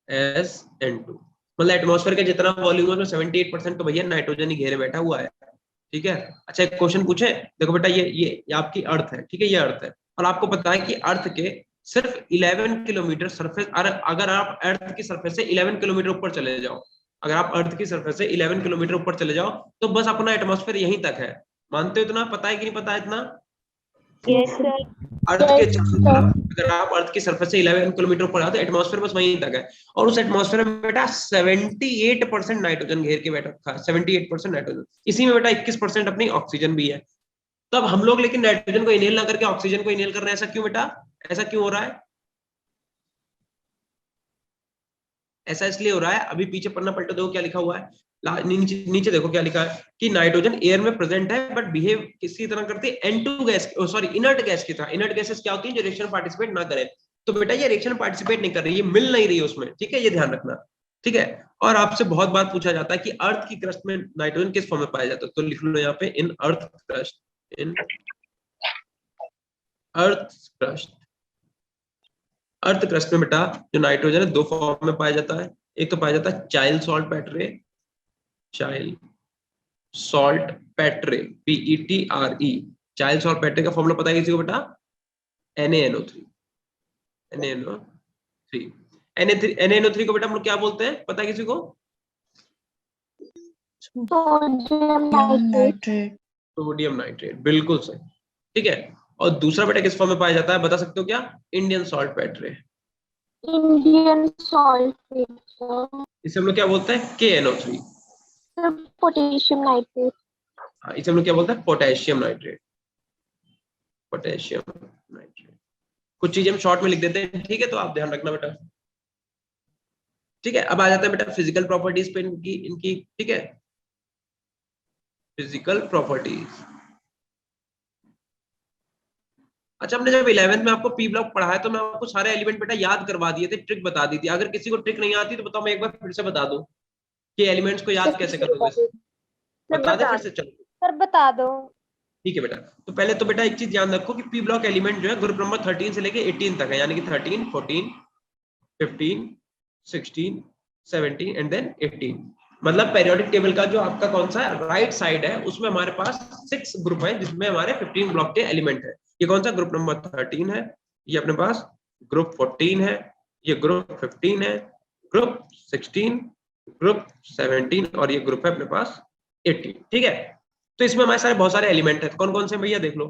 S N2, मतलब एटमॉस्फेयर का जितना वॉल्यूम है उसमें 78% तो भैया नाइट्रोजन ही घेरे बैठा हुआ है, ठीक है। अच्छा एक क्वेश्चन पूछे, देखो बेटा ये आपकी अर्थ है, ठीक है, ये अर्थ है, और आपको पता है कि अर्थ के सिर्फ 11 किलोमीटर सरफेस, अगर आप अर्थ की सरफेस से 11 किलोमीटर ऊपर चले जाओ, अगर आप अर्थ की सरफेस से 11 किलोमीटर ऊपर चले जाओ, तो बस अपना एटमॉस्फेयर यहीं तक है, मानते हो इतना, पता है कि नहीं पता है इतना? अर्थ के चारों तरफ, अगर आप अर्थ की सरफेस से 11 किलोमीटर ऊपर जाते, एटमॉस्फेयर बस वहीं तक है, और उस एटमॉस्फेयर में बेटा 78% नाइट्रोजन घेर के बैठा रखा है, 78% नाइट्रोजन, इसी में बेटा 21% अपनी ऑक्सीजन भी है। तो अब हम लोग लेकिन नाइट्रोजन को इनहेल ना करके ऑक्सीजन को इनहेल कर रहे हैं, ऐसा क्यों बेटा, ऐसा क्यों हो रहा है? ऐसा इसलिए हो रहा है, अभी पीछे पन्ना पलटो, देखो क्या लिखा हुआ है, नीचे नीचे देखो क्या लिखा है कि नाइट्रोजन एयर में प्रेजेंट है, बट बिहेव किसी तरह करती है N2 gas, sorry inert gas की तरह। इनर्ट गैसेस क्या होती है? जो रिएक्शन पार्टिसिपेट ना करे, तो बेटा ये रिएक्शन पार्टिसिपेट नहीं कर रही, ये मिल नहीं रही है उसमें, ठीक है, ये ध्यान रखना, ठीक है। और आपसे बहुत बार पूछा जाता है कि अर्थ की क्रस्ट में नाइट्रोजन किस फॉर्म में पाया जाता है, तो लिख लो यहाँ पे इन अर्थ क्रस्ट, इन अर्थ क्रस्ट। अर्थ क्रस्ट में बेटा जो नाइट्रोजन है 2 फॉर्म में पाया जाता है, एक तो पाया जाता है child salt Petre, child salt Petre, PETRE, child salt Petre का फॉर्मूला पता है किसी को बेटा? NaNO3, NaNO3, NaNO3 को बेटा हम लोग क्या बोलते हैं, पता है किसी को? सोडियम नाइट्रेट, बिल्कुल सही, ठीक है। और दूसरा बेटा किस फॉर्म में पाया जाता है, बता सकते हो क्या? Indian salt Petre, Indian salt इसे हम लोग क्या बोलते हैं, KNO3। Potassium nitrate. हाँ, इसे हम लोग क्या बोलते हैं, पोटेशियम नाइट्रेट। Potassium nitrate. कुछ चीजें हम शॉर्ट में लिख देते हैं, ठीक है, तो आप ध्यान रखना बेटा। ठीक है, अब आ जाते हैं बेटा फिजिकल प्रॉपर्टीज पे इनकी इनकी ठीक है, फिजिकल प्रॉपर्टीज। अच्छा, हमने जब 11th में आपको पी ब्लॉक पढ़ाया तो मैं आपको सारे एलिमेंट बेटा याद करवा दिए थे, ट्रिक बता दी थी। अगर किसी को ट्रिक नहीं आती तो बताओ, मैं एक बार फिर से बता दूं कि एलिमेंट्स को याद कैसे करोगे। बता दे फिर से, चलो सर बता दो। ठीक है बेटा। तो पहले तो बेटा एक चीज ध्यान रखो कि पी ब्लॉक एलिमेंट जो है ग्रुप नंबर 13 से लेके 18 तक है, यानी कि 13, 14, 15, 16, 17 एंड देन 18। मतलब पेरियोडिक टेबल का जो आपका कौन सा राइट साइड है उसमें हमारे पास 6 ग्रुप है, जिसमें हमारे 15 ब्लॉक के एलिमेंट है। ये कौन सा ग्रुप नंबर 13 है, ये अपने पास ग्रुप 14 है, ये ग्रुप 15 है, ग्रुप 16, ग्रुप 17 और ये ग्रुप है अपने पास 18। ठीक है, तो इसमें हमारे सारे बहुत सारे एलिमेंट है। कौन कौन से भैया देख लो।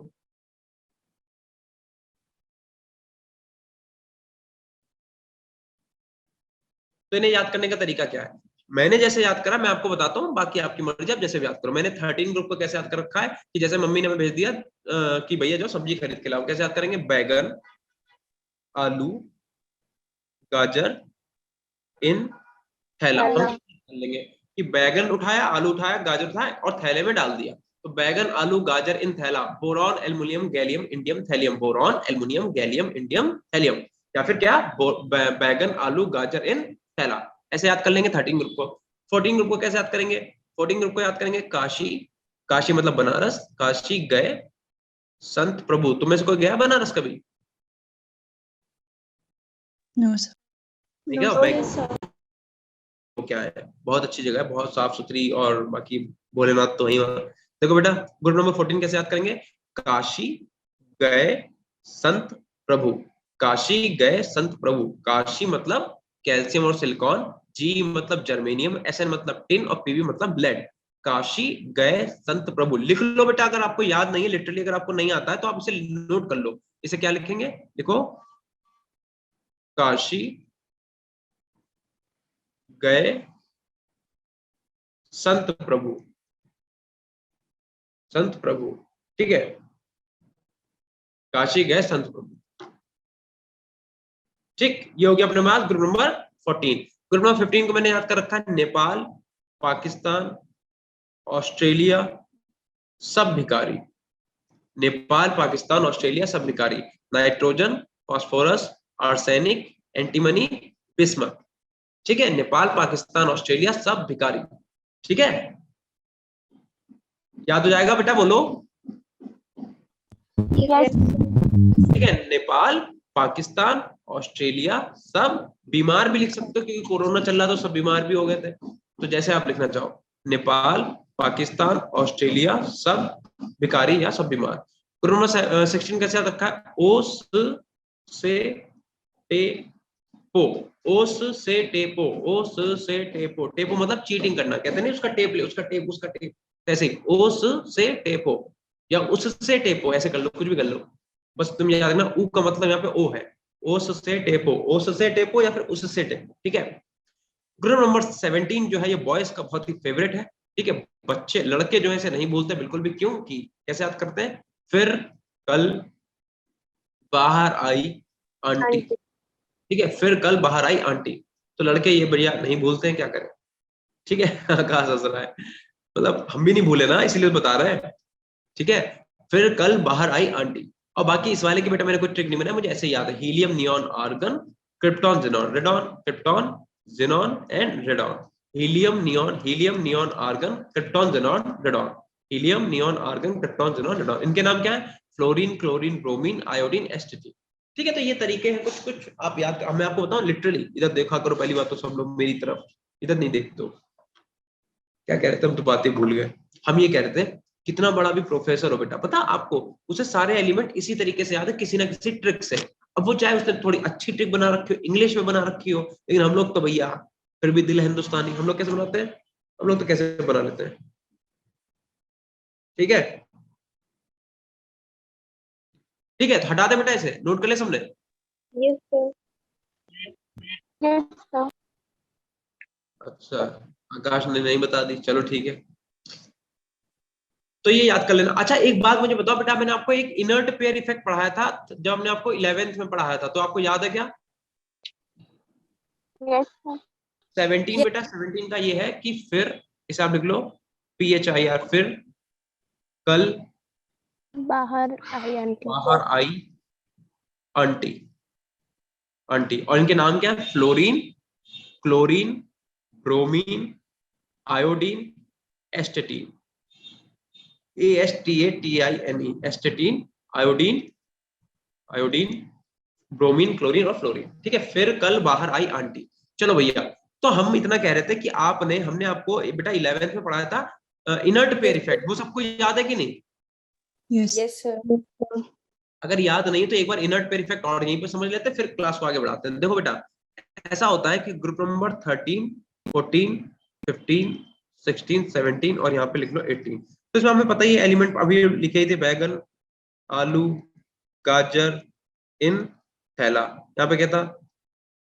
तो इन्हें याद करने का तरीका क्या है, मैंने जैसे याद करा मैं आपको बताता हूँ, बाकी आपकी मर्जी, आप जैसे भी याद करो। मैंने 13 ग्रुप को कैसे याद कर रखा है कि जैसे मम्मी ने हमें भेज दिया कि भैया जो सब्जी खरीद के लाओ, कैसे याद करेंगे, बैगन, आलू, गाजर इन थैला। हम कर लेंगे कि बैगन उठाया, आलू उठाया, गाजर उठाया और थैले में डाल दिया। तो बैगन, आलू, गाजर इन थैला, boron, aluminium, gallium, indium, thallium, boron, aluminium, gallium, indium, thallium. या फिर क्या, बैगन, आलू, गाजर इन थैला। ऐसे याद कर लेंगे 13 ग्रुप को। 14 ग्रुप को कैसे याद करेंगे, 14 ग्रुप को याद करेंगे काशी, काशी मतलब बनारस, काशी गए संत प्रभु। तुम्हें से कोई गया बनारस कभी? No sir. ठीक है, वो क्या है, बहुत अच्छी जगह है, बहुत साफ सुथरी, और बाकी भोलेनाथ तो वही वहां। देखो बेटा, ग्रुप नंबर 14 कैसे याद करेंगे, काशी गए संत प्रभु। काशी गए संत प्रभु। काशी मतलब कैल्शियम और सिलिकॉन, जी मतलब जर्मेनियम, एसएन मतलब टिन और पीवी मतलब ब्लेड। काशी गए संत प्रभु लिख लो बेटा। अगर आपको याद नहीं है लिटरली, अगर आपको नहीं आता है तो आप इसे नोट कर लो। इसे क्या लिखेंगे, देखो, काशी गए संत प्रभु, संत प्रभु। ठीक है, काशी गए संत प्रभु। ठीक, ये हो गया अपने पास ग्रुप नंबर 14। ग्रुप नंबर 15 को मैंने याद कर रखा है, नेपाल, पाकिस्तान, ऑस्ट्रेलिया, सब भिखारी। नेपाल, पाकिस्तान, ऑस्ट्रेलिया, सब भिखारी। Nitrogen, phosphorus, arsenic, antimony, bismuth. ठीक है, नेपाल, पाकिस्तान, ऑस्ट्रेलिया, सब भिखारी। ठीक है, याद हो जाएगा बेटा, बोलो। ठीक है, नेपाल, पाकिस्तान, ऑस्ट्रेलिया, सब बीमार भी लिख सकते हो, क्योंकि कोरोना चल रहा था तो सब बीमार भी हो गए थे। तो जैसे आप लिखना चाहो, नेपाल, पाकिस्तान, ऑस्ट्रेलिया, सब भिखारी या सब बीमार। कोरोना 16 कैसे याद रखा है, ओस से टेपो, ओस से टेपो, ओस से टेपो। टेपो मतलब चीटिंग करना, कहते नहीं उसका टेप ले, उसका टेप, उसका टेप। ऐसे ही ओस से टेपो या उससे टेपो, ऐसे कर लो, कुछ भी कर लो। बस तुम याद रखना, ऊ का मतलब यहाँ पे ओ है। ओस से टेपो, ओस से टेपो या फिर उससे टेपो। ठीक है, ग्रुप नंबर 17 जो है ये बॉयज का बहुत ही फेवरेट है। ठीक है, बच्चे लड़के जो है इसे नहीं बोलते बिल्कुल भी, क्योंकि कैसे याद करते हैं, फिर कल बाहर आई आंटी। ठीक है, फिर कल बाहर आई आंटी। तो लड़के ये बढ़िया नहीं भूलते हैं, क्या करें। ठीक है कहा हंस रहा है, मतलब हम भी नहीं भूले ना, इसलिए बता रहे हैं। ठीक है, फिर कल बाहर आई आंटी। और बाकी इस वाले की बेटा मैंने कोई ट्रिक नहीं बनाया, मुझे ऐसे याद है, helium, neon, argon, krypton, xenon, radon, krypton, xenon and radon. Helium neon argon krypton xenon radon. Helium neon argon krypton xenon radon, इनके नाम क्या है, fluorine, chlorine, bromine, iodine, astatine. ठीक है, तो ये तरीके हैं कुछ कुछ, आप याद, मैं आपको बताऊं लिटरली, इधर देखा करो पहली बात तो सब लोग मेरी तरफ, इधर नहीं देखते हो। क्या कह रहे थे हम, तो बातें भूल गए। हम ये कह रहे थे, कितना बड़ा भी प्रोफेसर हो बेटा, पता आपको, उसे सारे एलिमेंट इसी तरीके से याद है, किसी ना किसी ट्रिक से। अब वो चाहे उसने थोड़ी अच्छी ट्रिक बना रखी हो, इंग्लिश में बना रखी हो, लेकिन हम लोग तो भैया फिर भी दिल हिंदुस्तानी, हम लोग कैसे बनाते हैं, हम लोग तो कैसे बना लेते हैं। ठीक है, ठीक है, तो हटा दे बेटा, इसे नोट कर ले सबने। Yes sir. Yes sir. अच्छा, आकाश ने नहीं बता दी, चलो ठीक है। तो ये याद कर लेना। अच्छा एक बात मुझे बताओ बेटा, मैंने आपको एक इनर्ट पेयर इफेक्ट पढ़ाया था जब हमने आपको 11th में पढ़ाया था, तो आपको याद है क्या? Yes, sir. 17 बेटा, 17 का ये है कि फिर, इसे आप लिख लो PHIR, फिर कल बाहर आई आंटी। बाहर आई आंटी। आंटी, और इनके नाम क्या है? Fluorine, chlorine, bromine, iodine, एस्टेटीन। ASTATINE, एस्टेटीन, iodine, iodine, bromine, chlorine और फ्लोरीन। ठीक है, फिर कल बाहर आई आंटी। चलो भैया, तो हम इतना कह रहे थे कि हमने आपको बेटा 11th में पढ़ाया था इनर्ट पेयर इफेक्ट, वो सबको याद है कि नहीं? Yes. Yes, sir. अगर याद नहीं तो एक बार इनर्ट पेयर इफेक्ट और यहीं पे समझ लेते हैं, फिर क्लास को आगे बढ़ाते हैं। देखो बेटा, ऐसा होता है कि ग्रुप नंबर 13, 14, 15, 16, 17 और यहाँ पे लिख लो 18। तो इसमें हमें पता ही है एलिमेंट अभी लिखे ही थे, बैगन, आलू, गाजर, इन, थैला। यहाँ पे क्या था?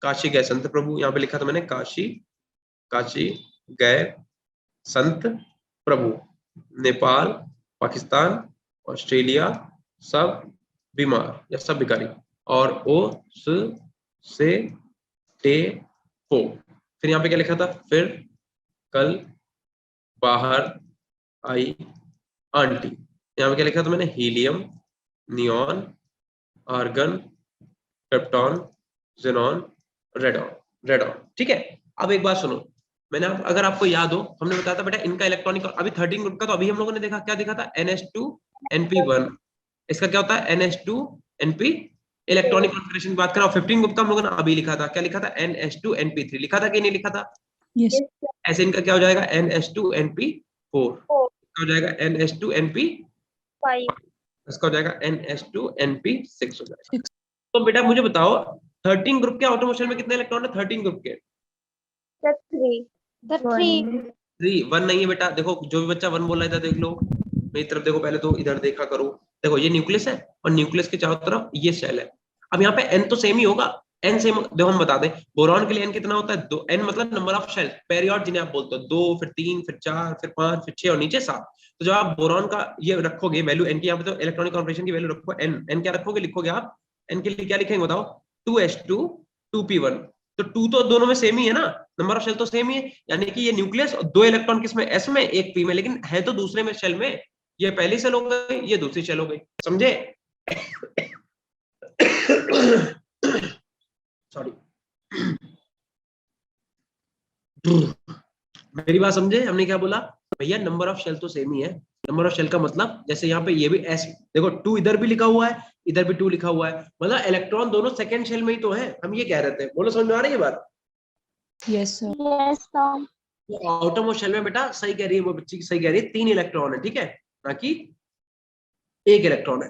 काशी गए संत प्रभु। यहाँ पे लिखा था मैंने काशी, काशी गए संत प्रभु। नेपाल, पाकिस्तान, ऑस्ट्रेलिया सब बीमार या सब भिखारी। और ओ से टे हो। फिर यहाँ पे क्या लिखा था? फिर कल बाहर आई आंटी। यहाँ पे क्या लिखा था मैंने? Helium, neon, argon, krypton, xenon, radon, radon. ठीक है, अब एक बात सुनो, मैंने अगर आपको याद हो, हमने बताया था बेटा इनका इलेक्ट्रॉनिक, अभी 13 ग्रुप का तो अभी हम लोगों ने देखा, क्या देखा था? NH2NP1। इसका क्या होता है? NH2NP, इलेक्ट्रॉनिक कॉन्फ़िगरेशन की बात करें। और 15 ग्रुप का हम लोगों ने अभी लिखा था, क्या लिखा था? NH2NP3। लिखा था कि नहीं लिखा था? Yes. ऐसे इनका क्या हो जाएगा? NH2NP4। क्या हो जाएगा? NH2NP5। इसका हो जाएगा NH2NP6 हो जाएगा। तो बेटा मुझे बताओ, 13 ग्रुप के आउटर मोशन में कितने इलेक्ट्रॉन है? 13 ग्रुप के The three. 3। 1 नहीं है बेटा, देखो जो भी बच्चा 1 बोल रहा था देख लो मेरी तरफ, देखो पहले तो इधर देखा करो। देखो ये न्यूक्लियस है और न्यूक्लियस के चारों तरफ ये सेल है। अब यहाँ पे n तो सेम ही होगा, n सेम। देखो हम बता दें, बोरॉन के लिए n कितना होता है? 2। n मतलब नंबर ऑफ शेल, पेरियड जिन्हें आप बोलते हो, 2, फिर 3, फिर 4, फिर 5, फिर 6 और नीचे 7। तो जब आप बोरॉन का ये रखोगे वैल्यू n की, यहाँ पे तो इलेक्ट्रॉनिक कॉन्फ़िगरेशन की वैल्यू रखो n क्या रखोगे? लिखोगे आप n के लिए क्या लिखेंगे बताओ? 2s2 2p1। तो 2 तो दोनों में सेम ही है ना, नंबर ऑफ शेल तो सेम ही है, यानी कि ये न्यूक्लियस और 2 इलेक्ट्रॉन किसमें? s में, एक p में, लेकिन है तो दूसरे में शेल में। ये पहली शेल हो गई, ये दूसरी शेल हो गई, समझे? सॉरी। मेरी बात समझे? हमने क्या बोला भैया? नंबर ऑफ शेल तो सेम ही है। नंबर ऑफ शेल का मतलब जैसे यहाँ पे ये भी s, देखो 2 इधर भी लिखा हुआ है, इधर भी 2 लिखा हुआ है, मतलब इलेक्ट्रॉन दोनों सेकंड शेल में ही तो है, हम ये कह रहे थे। बोलो, समझ में आ रही है बात? Yes, sir. Yes, sir. Outer most shell में बेटा सही कह रही है वो बच्ची, सही कह रही है, 3 इलेक्ट्रॉन है, ठीक है, ना कि 1 इलेक्ट्रॉन है।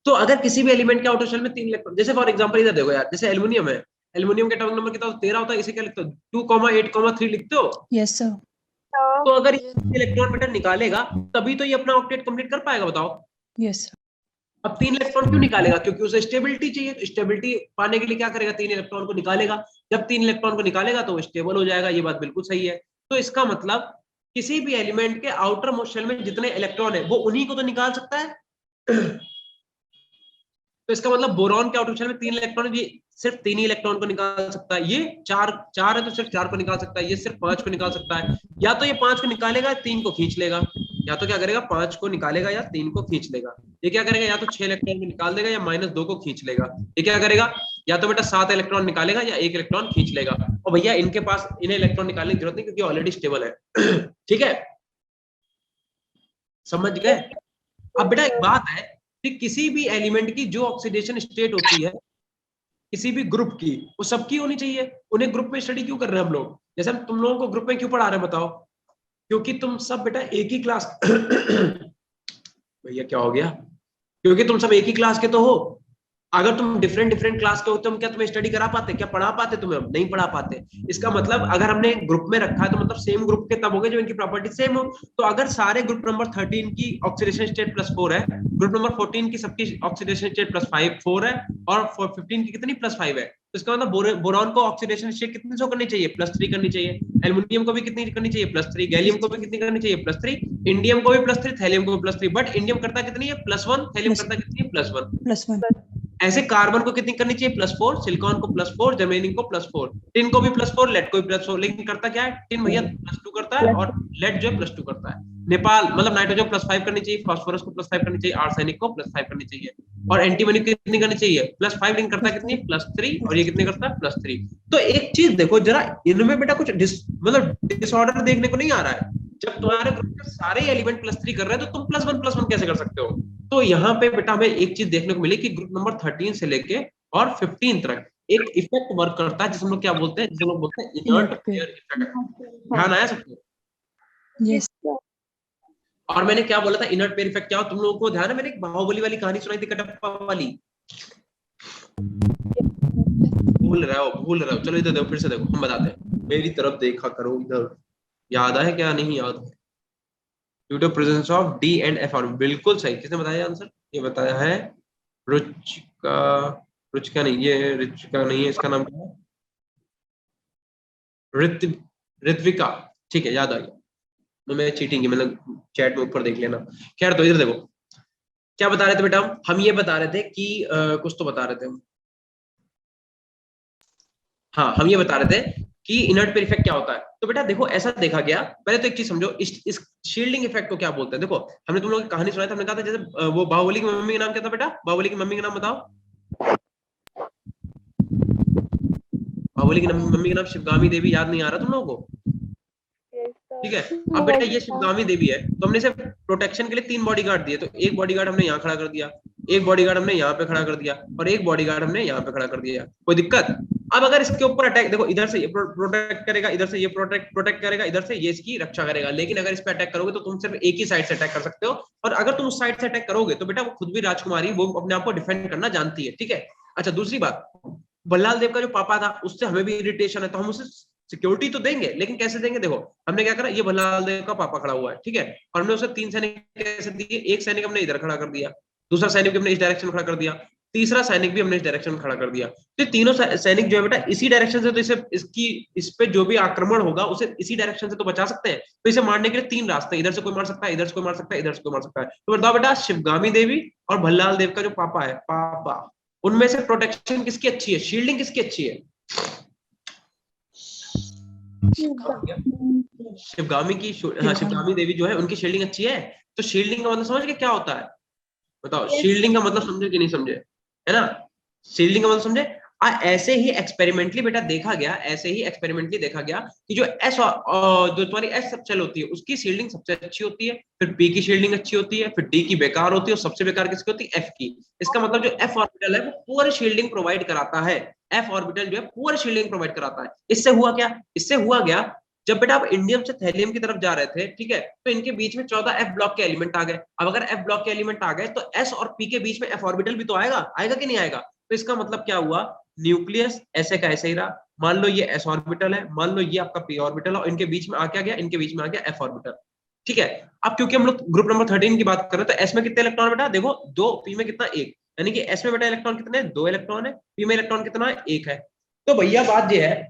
तो अगर किसी भी एलिमेंट के आउटर शेल में 3 इलेक्ट्रॉन, जैसे फॉर एग्जांपल इधर देखो यार, जैसे एल्युमिनियम है, एल्युमिनियम के एटॉमिक नंबर कितना होता है? 13 होता है। इसे क्या लिखते हो? 2,8,3 लिखते हो। Yes, sir. तो अगर इलेक्ट्रॉन बेटा निकालेगा तभी तो ये अपना ऑक्टेट कंप्लीट कर पाएगा, बताओ। Yes, sir. अब 3 इलेक्ट्रॉन क्यों निकालेगा? क्योंकि उसे स्टेबिलिटी चाहिए। स्टेबिलिटी पाने के लिए क्या करेगा? 3 इलेक्ट्रॉन को निकालेगा। जब 3 इलेक्ट्रॉन को निकालेगा तो वो स्टेबल हो जाएगा, ये बात बिल्कुल सही है। तो इसका मतलब किसी भी एलिमेंट के आउटर मोस्ट शेल में जितने इलेक्ट्रॉन है वो उन्हीं को तो निकाल सकता है। तो इसका मतलब बोरॉन के आउटर शेल में 3 इलेक्ट्रॉन, ये सिर्फ 3 ही इलेक्ट्रॉन को निकाल सकता है। ये 4 है तो सिर्फ 4 को निकाल सकता है। ये सिर्फ 5 को निकाल सकता है। या तो ये 5 को निकालेगा, 3 को खींच लेगा, या तो क्या करेगा? 5 को निकालेगा या 3 को खींच लेगा। ये क्या करेगा? या तो 6 इलेक्ट्रॉन को निकाल देगा या -2 को खींच लेगा। ये क्या करेगा? या तो बेटा 7 इलेक्ट्रॉन निकालेगा या 1 इलेक्ट्रॉन खींच लेगा। और भैया इनके पास इन्हें इलेक्ट्रॉन निकालने की जरूरत नहीं, क्योंकि ऑलरेडी स्टेबल है। ठीक है, समझ गए? अब बेटा एक बात है कि किसी भी एलिमेंट की जो ऑक्सीडेशन स्टेट होती है किसी भी ग्रुप की, वो सबकी होनी चाहिए। उन्हें ग्रुप में स्टडी क्यों कर रहे हैं हम लोग? जैसे हम तुम लोगों को ग्रुप में क्यों पढ़ा रहे हैं बताओ? क्योंकि तुम सब बेटा एक ही क्लास भैया क्या हो गया? क्योंकि तुम सब एक ही क्लास के तो हो। अगर तुम डिफरेंट डिफरेंट क्लास के हो तो हम क्या तुम्हें स्टडी करा पाते, क्या पढ़ा पाते तुम्हें? हम नहीं पढ़ा पाते। इसका मतलब अगर हमने ग्रुप में रखा है तो मतलब सेम ग्रुप के तब हो गए जो इनकी प्रॉपर्टी सेम हो। तो अगर सारे ग्रुप नंबर 13 की ऑक्सीडेशन स्टेट +4 है, ग्रुप नंबर 14 की सबकी ऑक्सीडेशन स्टेट +4 है, और 15 की कितनी +5 है, तो इसका मतलब बोरॉन को ऑक्सीडेशन स्टेट कितनी शो करनी चाहिए? +3 करनी चाहिए। एल्युमिनियम को भी कितनी करनी चाहिए? +3। गैलियम को भी कितनी करनी चाहिए? +3। इंडियम को भी +3, थैलियम को भी +3। बट इंडियम करता कितनी है? +1। थैलियम करता कितनी है? +1। +1। ऐसे कार्बन को कितनी करनी चाहिए? +4। सिलिकॉन को +4, जर्मेनियम को +4, टिन को भी +4, लेड को भी +4। लेकिन करता क्या है? टिन भैया +2 करता है और लेड जो है +2 करता है। नेपाल मतलब नाइट्रोजन +5 करनी चाहिए, फास्फोरस को +5 करनी चाहिए, आर्सेनिक को +5 करनी चाहिए, और एंटीमनी कितनी करनी चाहिए? +5। लेकिन करता कितनी? +3। और ये कितने करता है? +3। तो एक चीज देखो जरा, इनमें बेटा कुछ मतलब डिसऑर्डर देखने को नहीं आ रहा है। जब तुम्हारे ग्रुप के सारे एलिमेंट +3 कर रहे हैं तो तुम +1 कैसे कर सकते हो? तो यहाँ पे बेटा हमें एक चीज देखने को मिली कि ग्रुप नंबर 13 से लेके और 15 तक एक इफेक्ट वर्क करता है जिसे हम लोग क्या बोलते हैं? जिसे हम लोग बोलते हैं इनर्ट पेयर इफेक्ट। ध्यान आया सबको? Yes. और मैंने क्या बोला था इनर्ट पेयर इफेक्ट क्या हो? तुम लोगों को ध्यान है, मैंने एक बाहुबली वाली कहानी सुनाई थी, कटप्पा वाली। भूल रहे हो? चलो इधर देखो, फिर से देखो, हम बताते हैं। मेरी तरफ देखा करो इधर। याद है क्या? नहीं याद? Due to presence of d and f are. बिल्कुल सही। किसने बताया आंसर? ये बताया है रुचिका। रुचिका नहीं, ये रुचिका नहीं है, इसका नाम क्या है? ऋत्विका। ठीक है, याद आ गया। तो मैं चीटिंग की, मतलब चैट में ऊपर देख लेना। खैर, तो इधर देखो क्या बता रहे थे बेटा हम ये बता रहे थे कि कुछ तो बता रहे थे हम। हाँ, हम ये बता रहे थे कि इनर्ट पेयर इफेक्ट क्या होता है। तो बेटा देखो, ऐसा देखा गया, पहले तो एक चीज समझो, इस शील्डिंग इफेक्ट को क्या बोलते हैं। देखो, हमने तुम लोगों की कहानी सुनाई था, हमने कहा था जैसे वो बाहुबली की मम्मी का नाम क्या था बेटा? बाहुबली की मम्मी का नाम बताओ। बाहुबली की मम्मी का नाम शिवगामी देवी। याद नहीं आ रहा तुम लोगों को? ठीक है। अब बेटा ये शिवगामी देवी है, तो हमने सिर्फ प्रोटेक्शन के लिए 3 बॉडीगार्ड दिए। तो एक बॉडीगार्ड हमने यहाँ खड़ा कर दिया, एक बॉडीगार्ड हमने यहाँ पे खड़ा कर दिया, और एक बॉडीगार्ड हमने यहाँ पे खड़ा कर दिया। कोई दिक्कत? अब अगर इसके ऊपर अटैक, देखो इधर से ये प्रोटेक्ट करेगा, इधर से ये प्रोटेक्ट करेगा, इधर से ये इसकी रक्षा करेगा। लेकिन अगर इस पे अटैक करोगे तो तुम सिर्फ एक ही साइड से अटैक कर सकते हो, और अगर तुम उस साइड से अटैक करोगे तो बेटा वो खुद भी राजकुमारी, वो अपने आप को डिफेंड करना जानती है। ठीक है। अच्छा, दूसरी बात, बल्लाल देव का जो पापा था उससे हमें भी इरिटेशन है, तो हम उसे सिक्योरिटी तो देंगे, लेकिन कैसे देंगे? देखो, हमने क्या करा, ये बल्लाल देव का पापा खड़ा हुआ है, ठीक है, और हमने उसे 3 सैनिक कैसे दिए? एक सैनिक हमने इधर खड़ा कर दिया, दूसरा सैनिक हमने इस डायरेक्शन में खड़ा कर दिया, तीसरा सैनिक भी हमने इस डायरेक्शन में खड़ा कर दिया। तो तीनों सैनिक जो है बेटा इसी डायरेक्शन से, तो इसे इस पे जो भी आक्रमण होगा उसे इसी डायरेक्शन से तो बचा सकते हैं। तो इसे मारने के लिए 3 रास्ते, इधर से कोई मार सकता है, इधर से कोई मार सकता है, इधर से कोई मार सकता है। तो बताओ बेटा, शिवगामी देवी और भल्लाल देव का जो पापा है, पापा, उनमें से प्रोटेक्शन किसकी अच्छी है? शील्डिंग किसकी अच्छी है? शिवगामी की। हाँ, शिवगामी देवी जो है उनकी शील्डिंग अच्छी है। तो शील्डिंग का मतलब समझ गए क्या होता है? बताओ, शील्डिंग का मतलब समझे कि नहीं समझे? है ना? शील्डिंग का मतलब समझे? ऐसे ही एक्सपेरिमेंटली बेटा देखा गया, ऐसे ही एक्सपेरिमेंटली देखा गया कि जो एस जो तुम्हारी एस सबशेल होती है उसकी शील्डिंग सबसे अच्छी होती है, फिर पी की शील्डिंग अच्छी होती है, फिर डी की बेकार होती है, और सबसे बेकार किसकी होती है? एफ की। इसका मतलब जो एफ ऑर्बिटल है वो पूरी शील्डिंग प्रोवाइड कराता है। एफ ऑर्बिटल जो है पूरी शील्डिंग प्रोवाइड कराता है। इससे हुआ क्या? इससे हुआ गया, जब बेटा आप इंडियम से थैलियम की तरफ जा रहे थे, ठीक है, तो इनके बीच में 14 एफ ब्लॉक के एलिमेंट आ गए। अब अगर एफ ब्लॉक के एलिमेंट आ गए तो एस और पी के बीच में एफ ऑर्बिटल भी तो आएगा, आएगा कि नहीं आएगा? तो इसका मतलब क्या हुआ? न्यूक्लियस ऐसे का ऐसे ही रहा। मान लो ये एस ऑर्बिटल है, मान लो ये आपका पी ऑर्बिटल है, और इनके बीच में आ क्या गया? इनके बीच में आ गया एफ ऑर्बिटल। ठीक है। अब क्योंकि हम लोग ग्रुप नंबर 13 की बात कर रहे हैं, तो एस में कितने इलेक्ट्रॉन बेटा? देखो 2, पी में कितना? 1। यानी कि एस में बेटा इलेक्ट्रॉन कितने? 2 इलेक्ट्रॉन है, पी में इलेक्ट्रॉन कितना है? 1 है। तो भैया बात यह है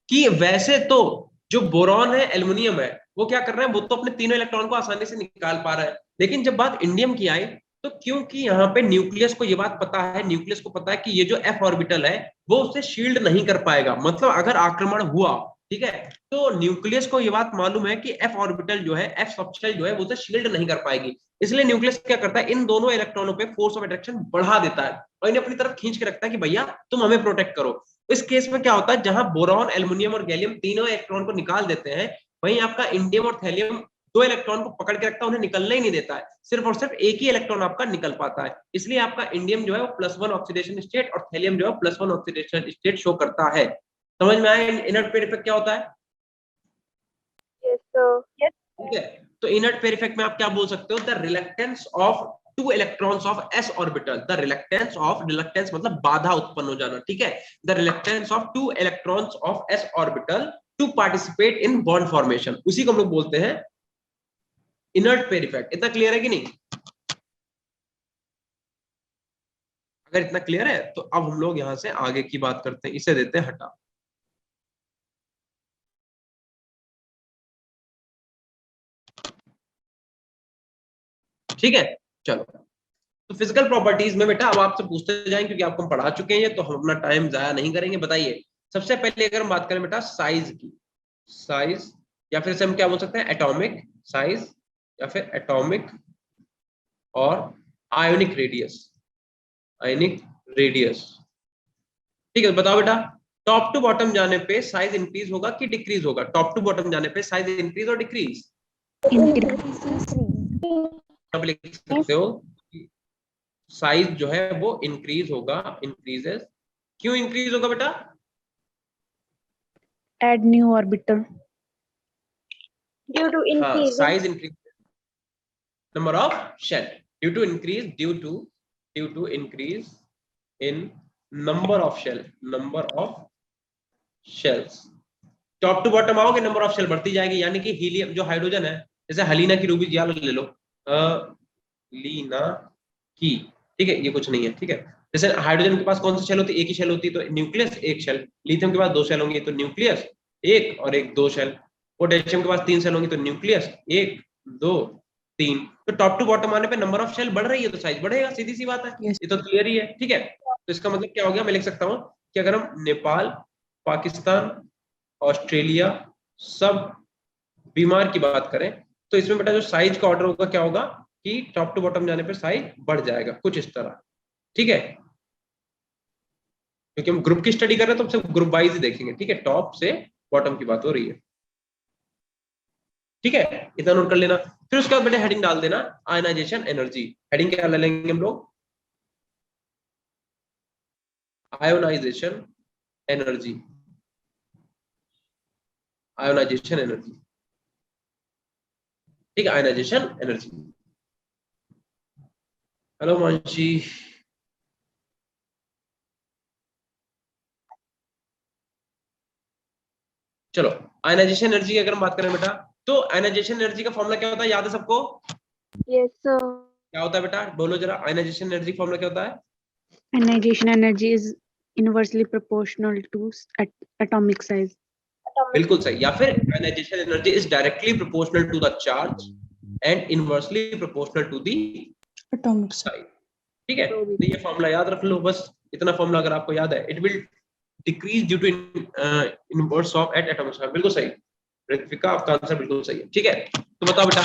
कि वैसे तो जो बोरॉन है, एल्युमिनियम है, वो क्या कर रहे हैं? वो तो अपने तीनों इलेक्ट्रॉन को आसानी से निकाल पा रहा है। लेकिन जब बात इंडियम की आई, तो क्योंकि यहाँ पे न्यूक्लियस को ये बात पता है, न्यूक्लियस को पता है कि ये जो एफ ऑर्बिटल है वो उसे शील्ड नहीं कर पाएगा। मतलब अगर आक्रमण हुआ, ठीक है, तो न्यूक्लियस को ये बात मालूम है कि एफ ऑर्बिटल जो है, एफ सबशेल जो है, वो उसे शील्ड नहीं कर पाएगी। इसलिए न्यूक्लियस क्या करता है? इन दोनों इलेक्ट्रॉनों पे फोर्स ऑफ अट्रैक्शन बढ़ा देता है और इन्हें अपनी तरफ खींच के रखता है कि भैया तुम हमें प्रोटेक्ट करो। इस केस में क्या होता है? जहां बोरॉन, एल्युमिनियम और गैलियम तीनों इलेक्ट्रॉन को निकाल देते हैं, वहीं आपका इंडियम और थैलियम 2 इलेक्ट्रॉन को पकड़ के रखता है, उन्हें निकलने ही नहीं देता है। सिर्फ और सिर्फ एक ही इलेक्ट्रॉन आपका निकल पाता है। इसलिए आपका इंडियम जो है वो +1 ऑक्सीडेशन स्टेट और थैलियम जो है +1 ऑक्सीडेशन स्टेट शो करता है। समझ में आया इनर्ट पेयर इफेक्ट क्या होता है? Yes, sir. Yes. ठीक है। तो इनर्ट पेयर इफेक्ट में आप क्या बोल सकते हो? The reluctance of two electrons of s orbital, the reluctance of, reluctance मतलब बाधा उत्पन्न हो जाना, ठीक है, the reluctance of two electrons of s orbital to participate in bond formation, उसी को हम लोग बोलते हैं इनर्ट पेयर इफेक्ट। इतना क्लियर है कि नहीं? अगर इतना क्लियर है तो अब हम लोग यहां से आगे की बात करते हैं, इसे देते हैं हटा। ठीक है, चलो। तो फिजिकल प्रॉपर्टीज में बेटा अब आपसे पूछते जाएं, क्योंकि आपको हम पढ़ा चुके हैं, तो हम अपना टाइम जाया नहीं करेंगे। बताइए, सबसे पहले अगर हम बात करें बेटा साइज की, साइज या फिर से हम क्या बोल सकते हैं, एटॉमिक साइज या फिर एटॉमिक और आयोनिक रेडियस, आयोनिक रेडियस। ठीक है, बताओ बेटा, टॉप टू बॉटम जाने पे साइज इंक्रीज होगा कि डिक्रीज होगा? टॉप टू बॉटम जाने पे साइज इंक्रीज और डिक्रीज? आप लिख सकते हो साइज जो है वो इंक्रीज होगा, इंक्रीजेस। क्यों इंक्रीज होगा बेटा? Add new orbital. Due to increase size increase number of shell, due to increase in number of shells। Top to bottom आओगे नंबर ऑफ शेल बढ़ती जाएगी, यानी कि हीलियम जो हाइड्रोजन है, जैसे हलीना की रूबी जिया ले लो, लीना की, ठीक है, ये कुछ नहीं है, ठीक है। जैसे हाइड्रोजन के पास कौन सी शेल होती है? एक ही शेल होती है, तो न्यूक्लियस एक शेल। लिथियम के पास दो शेल होंगी, तो न्यूक्लियस एक और एक दो शेल। पोटेशियम के पास तीन शेल होंगी, तो न्यूक्लियस एक दो तीन। तो टॉप टू बॉटम आने पे नंबर ऑफ शेल बढ़ रही है तो साइज बढ़ेगा, सीधी सी बात है। Yes. ये तो क्लियर ही है, ठीक है। तो इसका मतलब क्या हो गया, मैं लिख सकता हूँ कि अगर हम नेपाल, पाकिस्तान, ऑस्ट्रेलिया सब बीमार की बात करें, तो इसमें बेटा जो साइज का ऑर्डर होगा क्या होगा कि टॉप टू बॉटम जाने पे साइज बढ़ जाएगा कुछ इस तरह, ठीक है। क्योंकि हम ग्रुप की स्टडी कर रहे हैं तो सिर्फ ग्रुप वाइज ही देखेंगे, ठीक है, टॉप से बॉटम की बात हो रही है, ठीक है, इतना नोट कर लेना। फिर उसके बाद बेटा हेडिंग डाल देना आयनाइजेशन एनर्जी। हेडिंग क्या ले लेंगे हम लोग? आयोनाइजेशन एनर्जी, आयोनाइजेशन एनर्जी, ठीक है, आयनाइजेशन एनर्जी। हेलो मानसी, चलो। आयनाइजेशन एनर्जी की अगर हम बात करें बेटा, तो आयनाइजेशन एनर्जी का फॉर्मूला क्या होता है, याद है सबको? yes sir क्या होता है बेटा, बोलो जरा, आयनाइजेशन एनर्जी फॉर्मूला क्या होता है? Ionization energy is inversely proportional to atomic size. बिल्कुल सही। या फिर ionisation energy is directly proportional to the charge and inversely proportional to the Atomic size. Size, ठीक है। तो ये फॉर्मूला याद रख लो, बस इतना फॉर्मूला अगर आपको याद है, it will decrease due to inverse of at atomic size. बिल्कुल सही ऋत्विका, आपका आंसर बिल्कुल सही है, ठीक है। तो बताओ बेटा,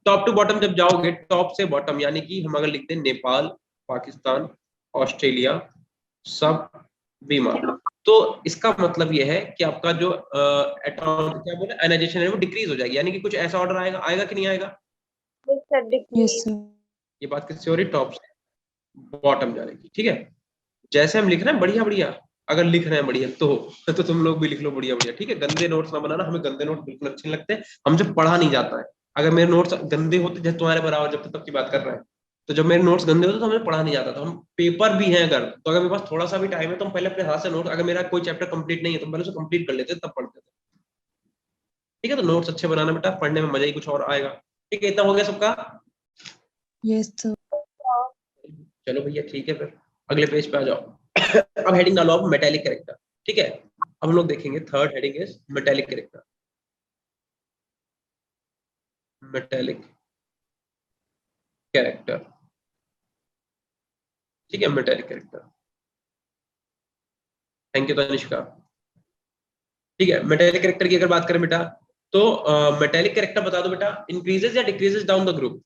टॉप टू बॉटम जब जाओगे, टॉप से बॉटम, यानी कि हम अगर लिखते हैं नेपाल, पाकिस्तान, ऑस्ट्रेलिया सब बीमार, तो इसका मतलब यह है कि आपका जो एटॉम क्या बोले आयनाइजेशन है वो डिक्रीज हो जाएगी, यानी कि कुछ ऐसा ऑर्डर आएगा, आएगा कि नहीं आएगा? yes sir Yes, decrease sir. ये बात किससे हो रही? टॉप से बॉटम जाने की, ठीक है। जैसे हम लिख रहे हैं बढ़िया बढ़िया, अगर लिख रहे हैं बढ़िया तो तुम लोग भी लिख लो बढ़िया बढ़िया, ठीक है। गंदे नोट्स ना बनाना, हमें गंदे नोट्स बिल्कुल अच्छे नहीं लगते, हमसे पढ़ा नहीं जाता है। अगर मेरे नोट्स गंदे होते, जैसे तुम्हारे बराबर जब तक की बात कर रहे हैं, तो जब मेरे नोट्स गंदे होते तो हमें पढ़ा नहीं जाता था। हम पेपर भी हैं अगर, तो अगर मेरे पास थोड़ा सा भी टाइम है तो हम पहले अपने हाथ से नोट, अगर मेरा कोई चैप्टर कंप्लीट नहीं है तो पहले उसे कंप्लीट कर लेते तब पढ़ते थे, ठीक है। तो नोट्स अच्छे बनाना बेटा, पढ़ने में मजा ही कुछ और आएगा, ठीक है। इतना हो गया सबका? Yes, sir. चलो भैया, ठीक है, फिर अगले पेज पे आ जाओ। अब हेडिंग डालो आप मेटेलिक कैरेक्टर, ठीक है। अब हम लोग देखेंगे third heading is metallic character, metallic character, ठीक है, metallic character. Thank you Tanishka, ठीक है। मेटेलिक कैरेक्टर की अगर बात करें बेटा, तो मेटेलिक कैरेक्टर बता दो बेटा, इंक्रीजेस या decreases down the group?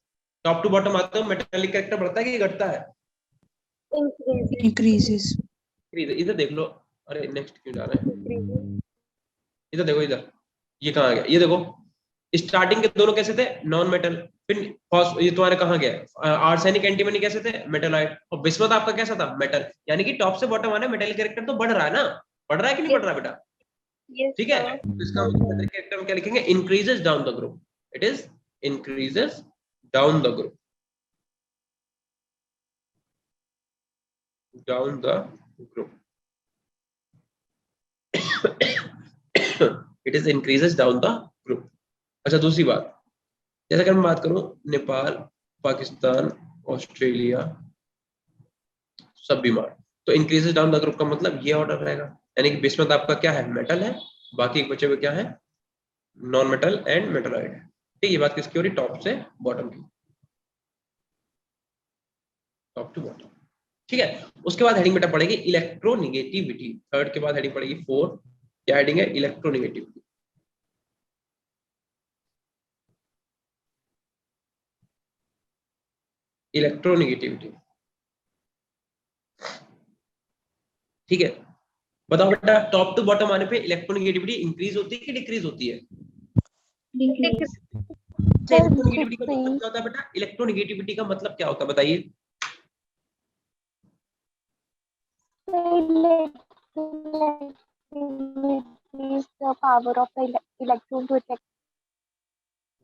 Top to bottom आते हो, मेटेलिक कैरेक्टर बढ़ता है कि घटता है? increase Increases. इधर देख लो, अरे नेक्स्ट क्यों जा रहे हैं, decrease इधर देखो, इधर ये कहाँ गया, ये देखो, स्टार्टिंग के दोनों कैसे थे? नॉन मेटल, फिर ये तुम्हारे कहाँ गया, आर्सेनिक एंटीमनी कैसे थे? मेटलाइट, और बिस्मथ आपका कैसा था? मेटल। यानी कि टॉप से बॉटम आने मेटल कैरेक्टर तो बढ़ रहा है ना, बढ़ रहा है कि नहीं बढ़ रहा बेटा? yes ठीक है, sir तो इसका मतलब कैरेक्टर में क्या लिखेंगे? Increases down the group, it is increases down the group, down the group, it is increases down the group. अच्छा दूसरी बात, जैसे अगर मैं बात करूं नेपाल, पाकिस्तान, ऑस्ट्रेलिया सब बीमार, तो इंक्रीजेस डाउन द ग्रुप का मतलब ये ऑर्डर रहेगा, यानी कि बिस्मत आपका क्या है, मेटल है, बाकी बचे हुए क्या है, नॉन मेटल एंड मेटलॉइड है। ठीक, ये बात किसकी हो रही, टॉप से बॉटम की, टॉप टू बॉटम। ठीक है, उसके बाद हेडिंग बेटा पड़ेगी इलेक्ट्रोनिगेटिविटी, थर्ड के बाद हेडिंग पड़ेगी फोर्थ, क्या हेडिंग है, इलेक्ट्रोनिगेटिविटी। इलेक्ट्रोनिगेटिविटी, ठीक है, बताओ बेटा टॉप टू बॉटम आने पे इलेक्ट्रोनिगेटिविटी इंक्रीज होती है कि डिक्रीज होती है? इलेक्ट्रोनिगेटिविटी का मतलब क्या होता है बेटा, इलेक्ट्रोनिगेटिविटी का मतलब क्या होता है बताइए? the power of the electron to attract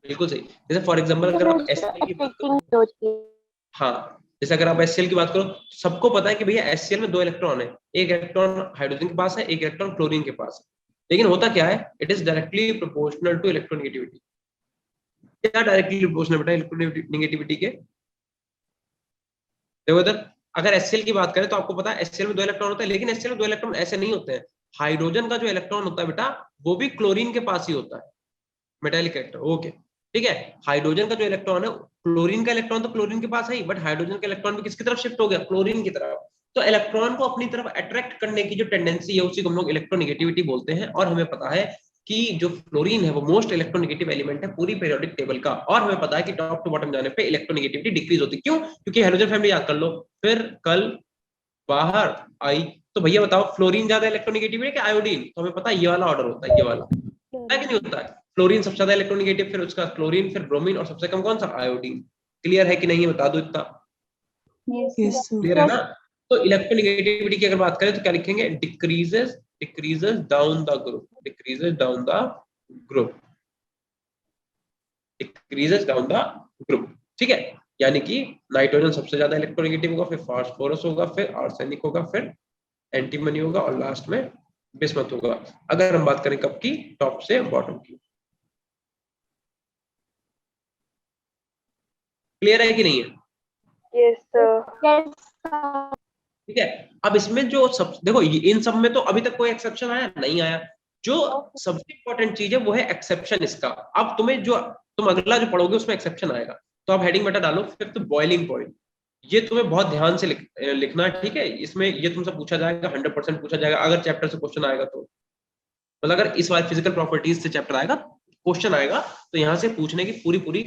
बिल्कुल सही, जैसे फॉर एग्जांपल अगर आप HCl की बात करो, हाँ जैसे अगर आप HCl की बात करो, सबको पता है कि भैया HCl में 2 इलेक्ट्रॉन है, एक इलेक्ट्रॉन हाइड्रोजन के पास है, एक इलेक्ट्रॉन क्लोरीन के पास है, लेकिन होता क्या है, it is directly proportional to electronegativity. क्या डायरेक्टली प्रोपोर्शनल बेटा इलेक्ट्रोनिगेटिविटी के? देखो इधर अगर HCl की बात करें तो आपको पता है HCl में 2 इलेक्ट्रॉन होता है, लेकिन HCl में 2 इलेक्ट्रॉन ऐसे नहीं होते हैं, हाइड्रोजन का जो इलेक्ट्रॉन होता है बेटा वो भी क्लोरीन के पास ही होता है, मेटालिक इलेक्ट्रॉन, ओके ठीक है। हाइड्रोजन का जो इलेक्ट्रॉन है, क्लोरीन का इलेक्ट्रॉन तो क्लोरीन के पास है ही, बट हाइड्रोजन का इलेक्ट्रॉन भी किसकी तरफ शिफ्ट हो गया, क्लोरीन की तरफ। तो इलेक्ट्रॉन को अपनी तरफ अट्रैक्ट करने की जो टेंडेंसी है उसी को हम लोग इलेक्ट्रोनिगेटिविटी बोलते हैं, और हमें पता है कि जो फ्लोरीन है वो मोस्ट इलेक्ट्रोनिगेटिव एलिमेंट है पूरी पीरियोडिक टेबल का, और हमें पता है कि टॉप टू बॉटम जाने पे इलेक्ट्रोनिगेटिविटी डिक्रीज होती है। क्यों? क्योंकि हाइड्रोजन फैमिली याद कर लो, फिर कल बाहर आई, तो भैया बताओ फ्लोरीन ज्यादा इलेक्ट्रोनिगेटिव है कि आयोडीन? तो हमें पता है ये वाला ऑर्डर होता है, ये वाला होता है कि नहीं होता है, फ्लोरीन सबसे ज्यादा इलेक्ट्रोनिगेटिव, फिर उसका क्लोरीन, फिर ब्रोमीन, और सबसे कम कौन सा, आयोडीन। क्लियर है कि नहीं, बता दो इतना, Yes, sir. क्लियर है ना? तो इलेक्ट्रोनिगेटिविटी की अगर बात करें तो क्या लिखेंगे, decreases down the group, decreases down the group, decreases down the group. ठीक है, यानी कि नाइट्रोजन सबसे ज्यादा इलेक्ट्रोनिगेटिव होगा, फिर फास्फोरस होगा, फिर आर्सेनिक होगा, फिर एंटीमनी होगा, और लास्ट में बिस्मथ होगा। अगर हम बात करें कब की, टॉप से बॉटम की। क्लियर है कि नहीं है? yes sir ठीक है, अब इसमें जो सब देखो इन सब में तो अभी तक कोई एक्सेप्शन आया नहीं आया, जो सबसे इंपॉर्टेंट चीज है वो है एक्सेप्शन इसका। अब तुम्हें जो तुम अगला जो पढ़ोगे उसमें एक्सेप्शन आएगा, तो आप हेडिंग बेटा डालो फिफ्थ बॉइलिंग पॉइंट, ये तुम्हें बहुत ध्यान से लिखना है, ठीक है। इसमें ये तुमसे पूछा जाएगा, 100% पूछा जाएगा, अगर चैप्टर से क्वेश्चन आएगा तो, मतलब अगर इस बार फिजिकल प्रॉपर्टीज से चैप्टर आएगा, क्वेश्चन आएगा, तो यहाँ से पूछने की पूरी पूरी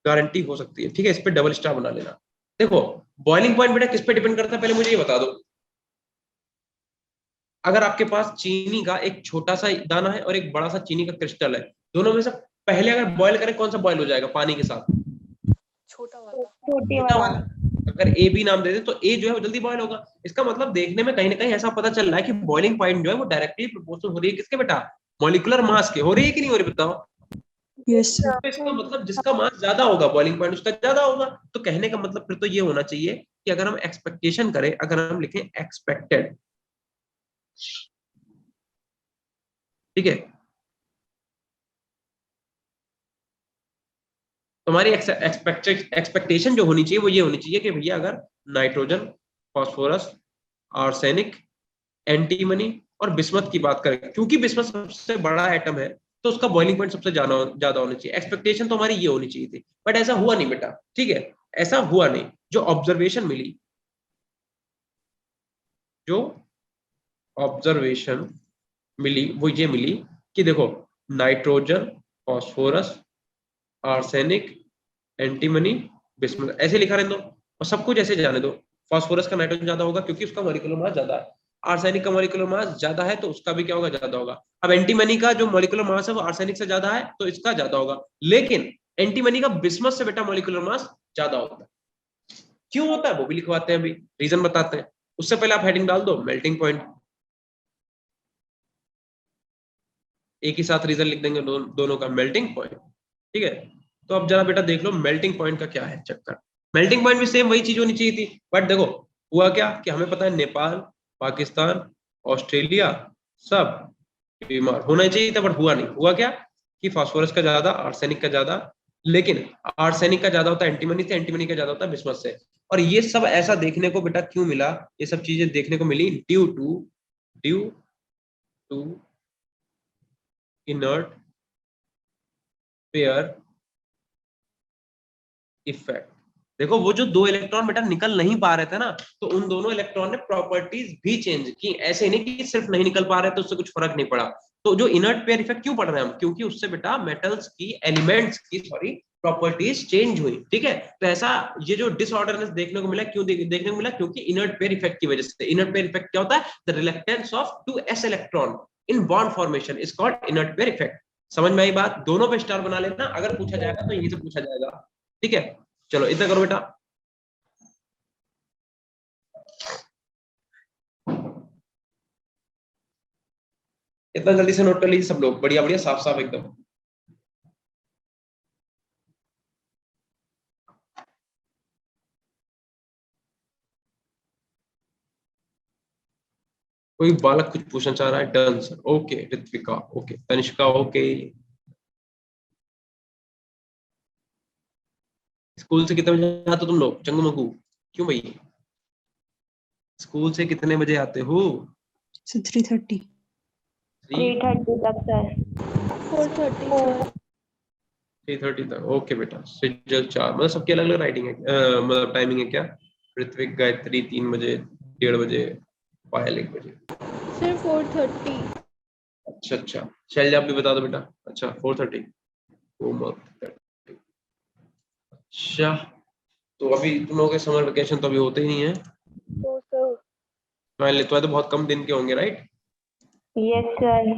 गारंटी हो सकती है, ठीक है। इस पे डबल स्टार बना लेना। देखो बॉइलिंग पॉइंट बेटा किस पे डिपेंड करता है, पहले मुझे ये बता दो। अगर आपके पास चीनी का एक छोटा सा दाना है और एक बड़ा सा चीनी का क्रिस्टल है, दोनों में से पहले अगर बॉयल करें कौन सा बॉयल हो जाएगा पानी के साथ? छोटा वाला। अगर ए बी नाम दे दे तो ए जो है वो जल्दी बॉयल होगा। इसका मतलब देखने में कहीं ना कहीं ऐसा पता चल रहा है कि बॉइलिंग पॉइंट जो है वो डायरेक्टली प्रोपोर्शनल हो रही है किसके बेटा, मॉलिक्यूलर मास के। हो रही है कि नहीं हो रही बताओ? Yes, sir. तो इसका मतलब जिसका मास ज्यादा होगा बॉइलिंग पॉइंट उसका ज्यादा होगा। तो कहने का मतलब फिर तो ये होना चाहिए कि अगर हम एक्सपेक्टेशन करें, अगर हम लिखें एक्सपेक्टेड, ठीक है, तो हमारी एक्सपेक्टेशन जो होनी चाहिए वो ये होनी चाहिए कि भैया अगर नाइट्रोजन, फास्फोरस, आर्सेनिक, एंटीमनी और बिस्मथ की बात करें, क्योंकि बिस्मथ सबसे बड़ा एटम है तो उसका बॉइलिंग पॉइंट सबसे ज्यादा होना चाहिए। एक्सपेक्टेशन तो हमारी ये होनी चाहिए थी, बट ऐसा हुआ नहीं बेटा, ठीक है, ऐसा हुआ नहीं। जो ऑब्जर्वेशन मिली, जो ऑब्जर्वेशन मिली वो ये मिली कि देखो nitrogen, phosphorus, arsenic, antimony, bismuth ऐसे लिखा रहने दो, और सब कुछ ऐसे जाने दो। फास्फोरस का नाइट्रोजन ज्यादा होगा क्योंकि उसका मॉलिक्यूलर मास ज्यादा है, आर्सेनिक का मॉलिक्यूलर मास ज्यादा है तो उसका भी क्या होगा, ज्यादा होगा। अब एंटीमनी का जो मॉलिक्यूलर मास है वो आर्सेनिक से ज्यादा है तो इसका ज्यादा होगा, लेकिन एंटीमनी का बिस्मथ से बेटा मॉलिक्यूलर मास ज्यादा होता है। क्यों होता है वो भी लिखवाते हैं, अभी रीजन बताते हैं। उससे पहले आप हेडिंग डाल दो मेल्टिंग पॉइंट, एक ही साथ रीजन लिख देंगे दोनों का, मेल्टिंग पॉइंट, ठीक है। तो अब जरा बेटा देख लो मेल्टिंग पॉइंट का क्या है चक्कर। मेल्टिंग पॉइंट भी सेम वही चीज होनी चाहिए थी, बट देखो हुआ क्या कि हमें पता है नेपाल, पाकिस्तान, ऑस्ट्रेलिया सब बीमार होना चाहिए था, बट हुआ नहीं। हुआ क्या कि फास्फोरस का ज्यादा, आर्सेनिक का ज्यादा, लेकिन आर्सेनिक का ज्यादा होता है एंटीमनी से, एंटीमनी का ज्यादा होता है बिस्मथ से। और ये सब ऐसा देखने को बेटा क्यों मिला, ये सब चीजें देखने को मिली due to inert pair effect. देखो वो जो दो इलेक्ट्रॉन बेटा निकल नहीं पा रहे थे ना, तो उन दोनों इलेक्ट्रॉन ने प्रॉपर्टीज भी चेंज की। ऐसे नहीं कि सिर्फ नहीं निकल पा रहे तो उससे कुछ फर्क नहीं पड़ा। तो जो इनर्ट पेयर इफेक्ट क्यों पढ़ रहे हैं हम, क्योंकि उससे बेटा मेटल्स की, एलिमेंट्स की सॉरी, प्रॉपर्टीज चेंज हुई। ठीक है, तो ऐसा ये जो डिसऑर्डरनेस देखने को मिला, क्यों देखने को मिला, क्योंकि इनर्ट पेयर इफेक्ट की वजह से। इनर्ट पेयर इफेक्ट क्या होता है, the reluctance of 2s electron in bond formation is called inert pair effect. समझ में आई बात? दोनों पे स्टार बना लेना, अगर पूछा जाएगा तो यही से पूछा जाएगा। ठीक है, चलो इतना करो बेटा। इतना जल्दी से नोट कर लीजिए सब लोग, बढ़िया बढ़िया, साफ साफ एकदम। कोई बालक कुछ पूछना चाह रहा है? Done sir, okay. Ritvika okay, Tanishka okay. School से कितने बजे आते हो तुम लोग चंगू मंगू? क्यों भाई, स्कूल से कितने बजे आते हो? 3:30. 3:30 तक सर। 4:30 3:30 तक, ओके बेटा। सिजल 4, मतलब सबकी अलग अलग राइटिंग है, मतलब टाइमिंग है क्या? ऋत्विक गायत्री 3 बजे, 1:30 बजे, पायल 1 बजे। सर 4:30। अच्छा अच्छा, शैलजा आप भी बता दो बेटा। अच्छा 4:30, अच्छा। तो अभी तुम लोगों के समर वेकेशन तो अभी होते ही नहीं है। तो सर तुम्हारे तो बहुत कम दिन के होंगे, राइट? Yes sir.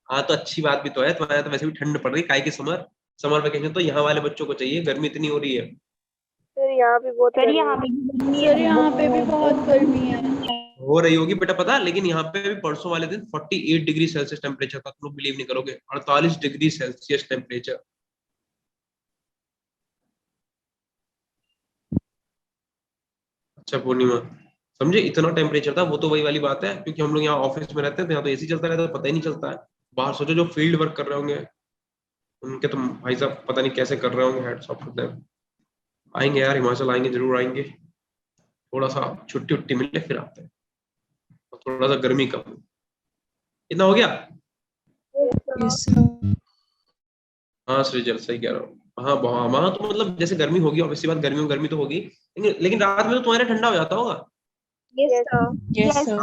हाँ तो अच्छी बात भी तो है, तुम्हारे तो वैसे भी ठंड पड़ रही, काहे की समर समर वेकेशन तो यहाँ वाले बच्चों को चाहिए, गर्मी इतनी हो रही है। सर यहाँ पे बहुत सर यहाँ पे सर यहाँ पे भी बहुत गर्मी है। हो रही होगी बेटा पता, लेकिन यहाँ पे भी परसों वाले दिन 48 डिग्री सेल्सियस टेम्परेचर था, तुम लोग बिलीव नहीं करोगे, 48 डिग्री सेल्सियस टेम्परेचर। अच्छा पूर्णिमा, समझे इतना टेम्परेचर था, वो तो वही वाली बात है, क्योंकि हम लोग यहाँ ऑफिस में रहते हैं तो यहाँ तो एसी चलता रहता है, पता ही नहीं चलता है। बाहर सोचो जो फील्ड वर्क कर रहे होंगे, उनके तो भाई साहब पता नहीं कैसे कर रहे होंगे, हेड्स ऑफ टू देम। आएंगे यार, हिमाचल आएंगे, जरूर आएंगे। थोड़ा सा छुट्टी उट्टी मिले फिर आते हैं, और थोड़ा सा गर्मी कम हो। इतना हो गया? Yes sir. हाँ सृजल सही कह रहा हूँ। हाँ वहां तो मतलब जैसे गर्मी होगी, ऑब्वियसली बात, गर्मी में गर्मी तो होगी, लेकिन रात में तो तुम्हारा ठंडा हो जाता होगा। Yes sir. Yes sir.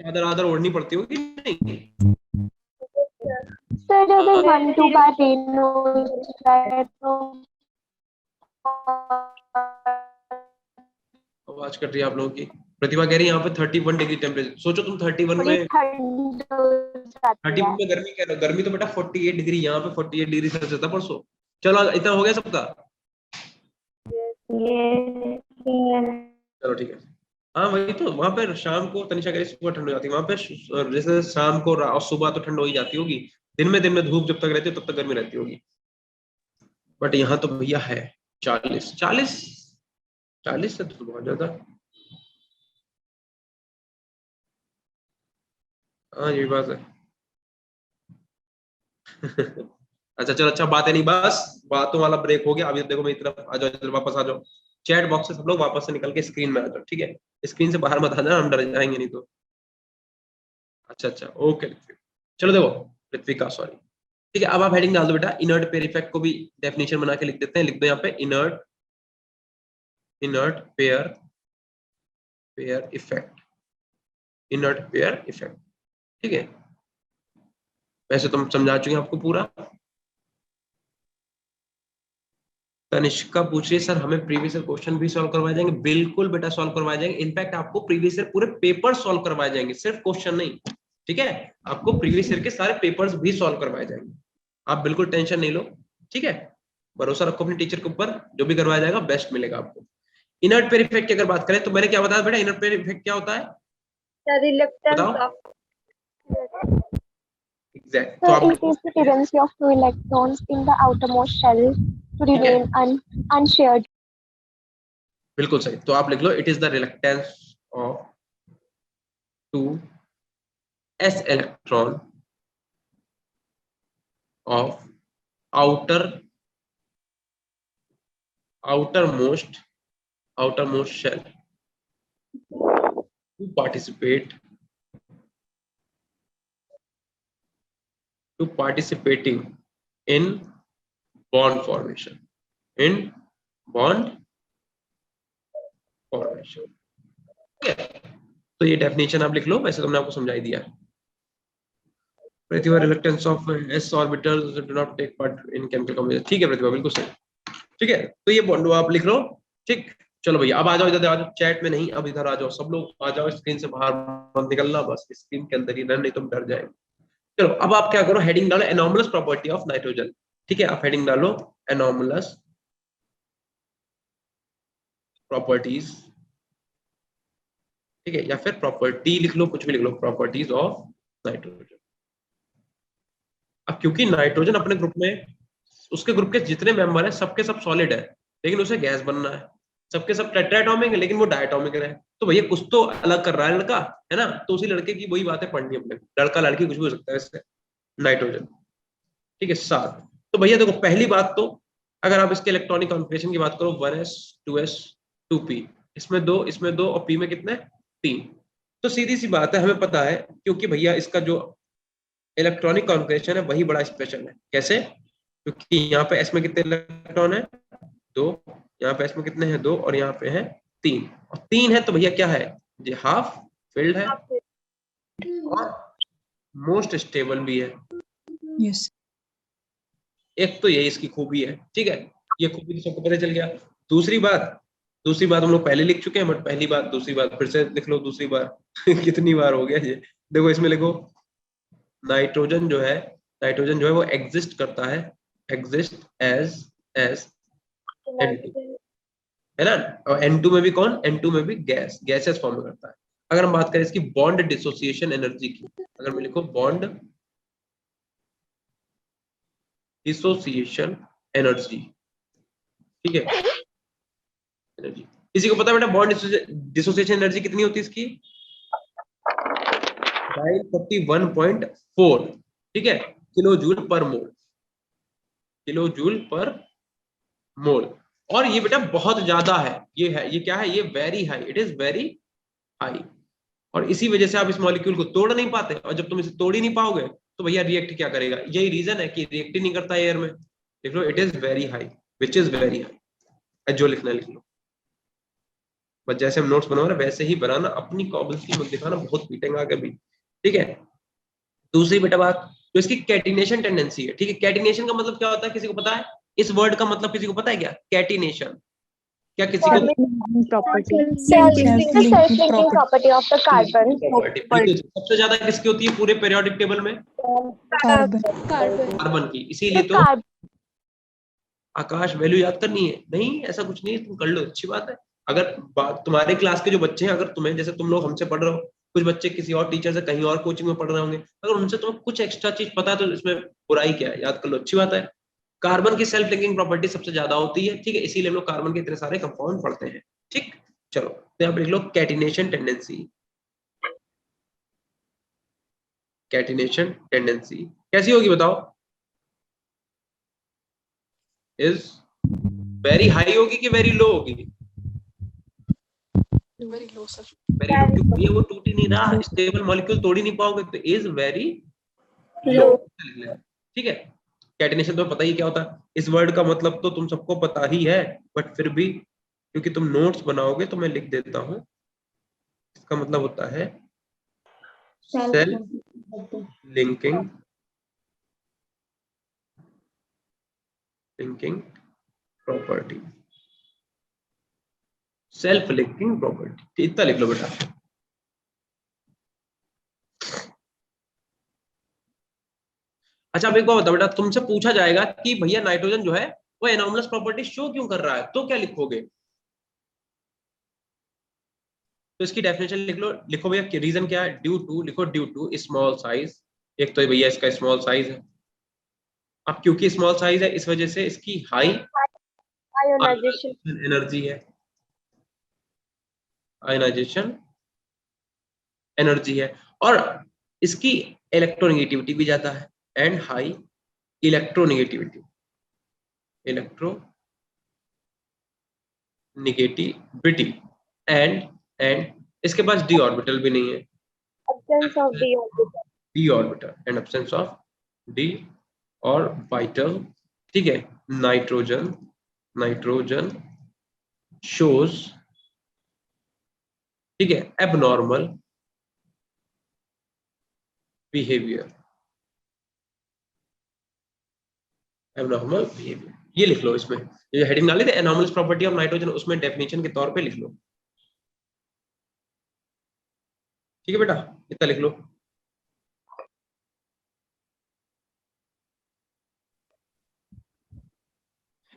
चादर आदर ओढ़नी पड़ती होगी नहीं? सर जब 1-2 बार रेन हो जाए तो आवाज कट रही है आप लोगों की। प्रतिभा कह रही है यहाँ पे 31 डिग्री टेम्परेचर, सोचो तुम 31 थोड़ी में, ठंड हो जाती 31 है। में गर्मी कह रहे हो, गर्मी तो बेटा 48 डिग्री, यहाँ पे 48 डिग्री सेल्सियस था परसों। चलो इतना हो गया सबका? ये चलो ठीक है। हाँ वही तो, वहां पे शाम को तनिषा कह रही सुबह ठंड हो जाती है, वहां पे जैसे शाम को और सुबह तो ठंड हो ही जाती होगी, दिन में धूप जब तक रहती है तब तक गर्मी रहती होगी। बट यहाँ तो भैया है 40 40 40 से तो बहुत ज्यादा। हाँ ये बात है। अच्छा चलो, अच्छा बात है नहीं, बस बातों वाला ब्रेक हो गया। अभी देखो मेरी तरफ आ जाओ, जल्दी वापस आ जाओ। चैट बॉक्स से सब लोग वापस से निकल के स्क्रीन में आ जाओ, ठीक है? स्क्रीन से बाहर मत आ जाना, हम डर जाएंगे नहीं तो। अच्छा अच्छा ओके ऋत्विक। चलो देखो, ऋत्विका सॉरी। ठीक है, अब आप हेडिंग डाल दो बेटा, इनर्ट पेयर इफेक्ट को भी डेफिनेशन बना के लिख देते हैं। लिख दो यहाँ पे inert inert pair pair effect, inert pair effect. ठीक है, वैसे तुम समझा चुके हैं आपको पूरा। तनिष्का पूछ रही है सर हमें प्रीवियस ईयर क्वेश्चन भी सॉल्व करवाए जाएंगे? बिल्कुल बेटा सॉल्व करवाए जाएंगे, इनफैक्ट आपको प्रीवियस ईयर पूरे पेपर सॉल्व करवाए जाएंगे, सिर्फ क्वेश्चन नहीं। ठीक है, आपको प्रीवियस ईयर के सारे पेपर्स भी सॉल्व करवाए जाएंगे, आप बिल्कुल टेंशन नहीं लो। ठीक है, भरोसा रखो अपने टीचर के ऊपर, जो भी करवाया जाएगा बेस्ट मिलेगा आपको। इनर्ट पेयर इफेक्ट की अगर बात करें तो मैंने क्या बताया बेटा, इनर्ट पेयर इफेक्ट क्या होता है? the reluctance बताओ of एग्जैक्ट। तो so आप it is the tendency of two electrons in the outermost shell to ठीक है, remain unshared बिल्कुल सही। तो आप लिख लो it is the reluctance of 2s electron of outermost shell to participating in bond formation ठीक है। तो ये डेफिनेशन आप लिख लो, वैसे तो मैंने आपको समझाई दिया। Pratibha reluctance of s orbitals do not take part in chemical combination. ठीक है प्रतिभा, बिल्कुल सही। ठीक है, तो ये बॉन्ड आप लिख लो। ठीक, चलो भैया अब आ जाओ इधर, आ जाओ चैट में नहीं, अब इधर आ जाओ सब लोग, आ जाओ स्क्रीन से बाहर मत निकलना, बस स्क्रीन के अंदर ही रहना, नहीं तुम डर जाएंगे। चलो अब आप क्या करो, हेडिंग डालो एनॉर्मलस प्रॉपर्टी ऑफ नाइट्रोजन। ठीक है, आप हेडिंग डालो एनॉर्मलस प्रॉपर्टीज, ठीक है, या फिर प्रॉपर्टी लिख लो, कुछ भी लिख लो, प्रॉपर्टीज ऑफ नाइट्रोजन। अब क्योंकि नाइट्रोजन अपने ग्रुप में, उसके ग्रुप के जितने मेंबर हैं सबके सब सॉलिड है, लेकिन उसे गैस बनना है, सबके सब टेट्राएटॉमिक है लेकिन वो डायटॉमिक है, तो भैया कुछ तो अलग कर रहा है लड़का, है ना, तो उसी लड़के की वही बातें पढ़नी है अपने को। लड़का लड़की कुछ भी हो सकता है इससे, नाइट्रोजन। ठीक है, 7। तो भैया देखो पहली बात तो, अगर आप इसके इलेक्ट्रॉनिक कॉन्फ़िगरेशन की बात करो 1s 2s 2p, इसमें 2, इसमें 2 और p में कितने 3। तो सीधी सी बात है, हमें पता है, क्योंकि भैया इसका जो इलेक्ट्रॉनिक कॉन्फ़िगरेशन है वही बड़ा स्पेशल है। कैसे? क्योंकि यहाँ पे s में कितने इलेक्ट्रॉन है 2, यहाँ पे s में कितने हैं 2 और यहाँ पे है 3, और 3 है तो भैया क्या है, ये हाफ फिल्ड है और मोस्ट स्टेबल भी है। यस एक तो यही इसकी खूबी है। ठीक है, ये खूबी तो सबको पता चल गया। दूसरी बात हम लोग पहले लिख चुके हैं, बट पहली बात दूसरी बात फिर से लिख लो दूसरी बार कितनी बार हो गया ये, देखो इसमें लिखो नाइट्रोजन जो है वो एग्जिस्ट करता है, एग्जिस्ट एज N2, है ना, और N2 में भी कौन, N2 में भी गैसेस फॉर्म करता है। अगर हम बात करें इसकी बॉन्ड डिसोसिएशन एनर्जी की, अगर मैं लिखो बॉन्ड डिसोसिएशन एनर्जी, ठीक है, एनर्जी, किसी को पता है बेटा बॉन्ड डिसोसिएशन एनर्जी कितनी होती है इसकी, 941.4, ठीक है, किलोजूल पर मोल। और ये बेटा बहुत ज्यादा है, ये क्या है, ये very high, it is very high. और इसी वजह से आप इस मॉलिक्यूल को तोड़ नहीं पाते, और जब तुम इसे तोड़ ही नहीं पाओगे तो भैया रिएक्ट क्या करेगा, यही रीजन है कि रिएक्ट ही नहीं करता एयर में। देख लो it is very high, which is very high, जो लिखना लिख लो, बस जैसे हम नोट्स बना रहे वैसे ही बनाना, अपनी कॉबल्स मत दिखाना, बहुत पीटेंगे आगे भी। ठीक है, दूसरी बेटा बात, तो इसकी कैटिनेशन टेंडेंसी है। ठीक है, कैटिनेशन का मतलब क्या होता है, किसी को पता है इस वर्ड का मतलब, किसी को पता है क्या कैटिनेशन, क्या किसी को self-linking property of the carbon. Property सबसे ज्यादा किसकी होती है पूरे पीरियोडिक टेबल में, कार्बन की, इसीलिए तो आकाश वैल्यू याद करनी है, नहीं ऐसा कुछ नहीं है, तुम कर लो, अच्छी बात है। अगर तुम्हारे क्लास के जो बच्चे हैं, अगर तुम्हें जैसे तुम लोग हमसे पढ़ रहे हो, कुछ बच्चे किसी और टीचर से कहीं और कोचिंग में पढ़ रहे होंगे, अगर उनसे तुम्हें कुछ एक्स्ट्रा चीज पता है तो इसमें बुराई क्या है, याद कर लो, अच्छी बात है। कार्बन की सेल्फ लिंकिंग प्रॉपर्टी सबसे ज्यादा होती है, ठीक है, इसीलिए हम लोग कार्बन के इतने सारे कंपाउंड पढ़ते हैं। ठीक, चलो तो यहाँ पे लिख लो कैटिनेशन टेंडेंसी कैसी होगी बताओ, इज वेरी हाई होगी कि वेरी लो होगी, very low sir, very low, क्योंकि ये वो टूट ही नहीं रहा, स्टेबल मॉलिक्यूल तोड़ ही नहीं पाओगे, तो इज वेरी लो। ठीक है, कैटिनेशन तो पता ही क्या होता है, इस वर्ड का मतलब तो तुम सबको पता ही है, बट फिर भी क्योंकि तुम नोट्स बनाओगे तो मैं लिख देता हूं, इसका मतलब होता है self linking property, self linking property, इतना लिख लो बेटा। अच्छा अब एक बात बताओ बेटा, तुमसे पूछा जाएगा कि भैया नाइट्रोजन जो है वो एनॉर्मलस प्रॉपर्टी शो क्यों कर रहा है, तो क्या लिखोगे, तो इसकी डेफिनेशन लिख लो, लिखो भैया रीजन क्या है, ड्यू टू, लिखो ड्यू टू स्मॉल साइज, एक तो भैया इसका स्मॉल साइज है, अब क्योंकि स्मॉल साइज है इस वजह से इसकी हाई आयोनाइजेशन एनर्जी है, आयनाइजेशन एनर्जी है, और इसकी इलेक्ट्रोनेगेटिविटी भी जाता है, and high electronegativity, electronegativity and इसके पास डी ऑर्बिटल भी नहीं है, absence of d orbital. D orbital and absence of D orbital. ठीक है, नाइट्रोजन शोज, ठीक है, एबनॉर्मल बिहेवियर, एबनॉर्मल बिहेवियर, ये लिख लो इसमें, ये हेडिंग डाली थी एनॉर्मल प्रॉपर्टी ऑफ नाइट्रोजन, उसमें डेफिनेशन के तौर पे लिख लो। ठीक है बेटा, इतना लिख लो।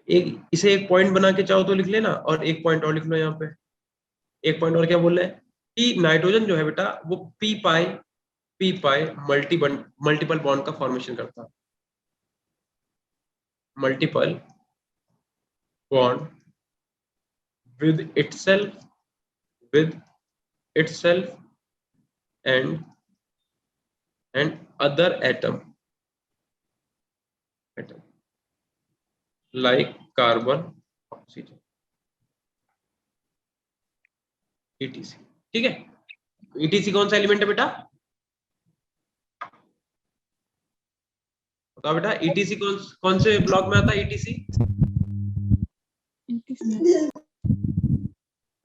एक इसे एक पॉइंट बना के चाहो तो लिख लेना, और एक पॉइंट और लिख लो यहाँ पे। एक पॉइंट और क्या बोल रहे हैं कि नाइट्रोजन जो है बेटा वो पी पाई मल्टीपल बॉन्ड का फॉर्मेशन करता है, multiple bond with itself and other atom like carbon, oxygen, etc। ठीक है, etc कौन सा एलिमेंट है बेटा, बताओ बेटा, etc कौन से ब्लॉक में आता है etc?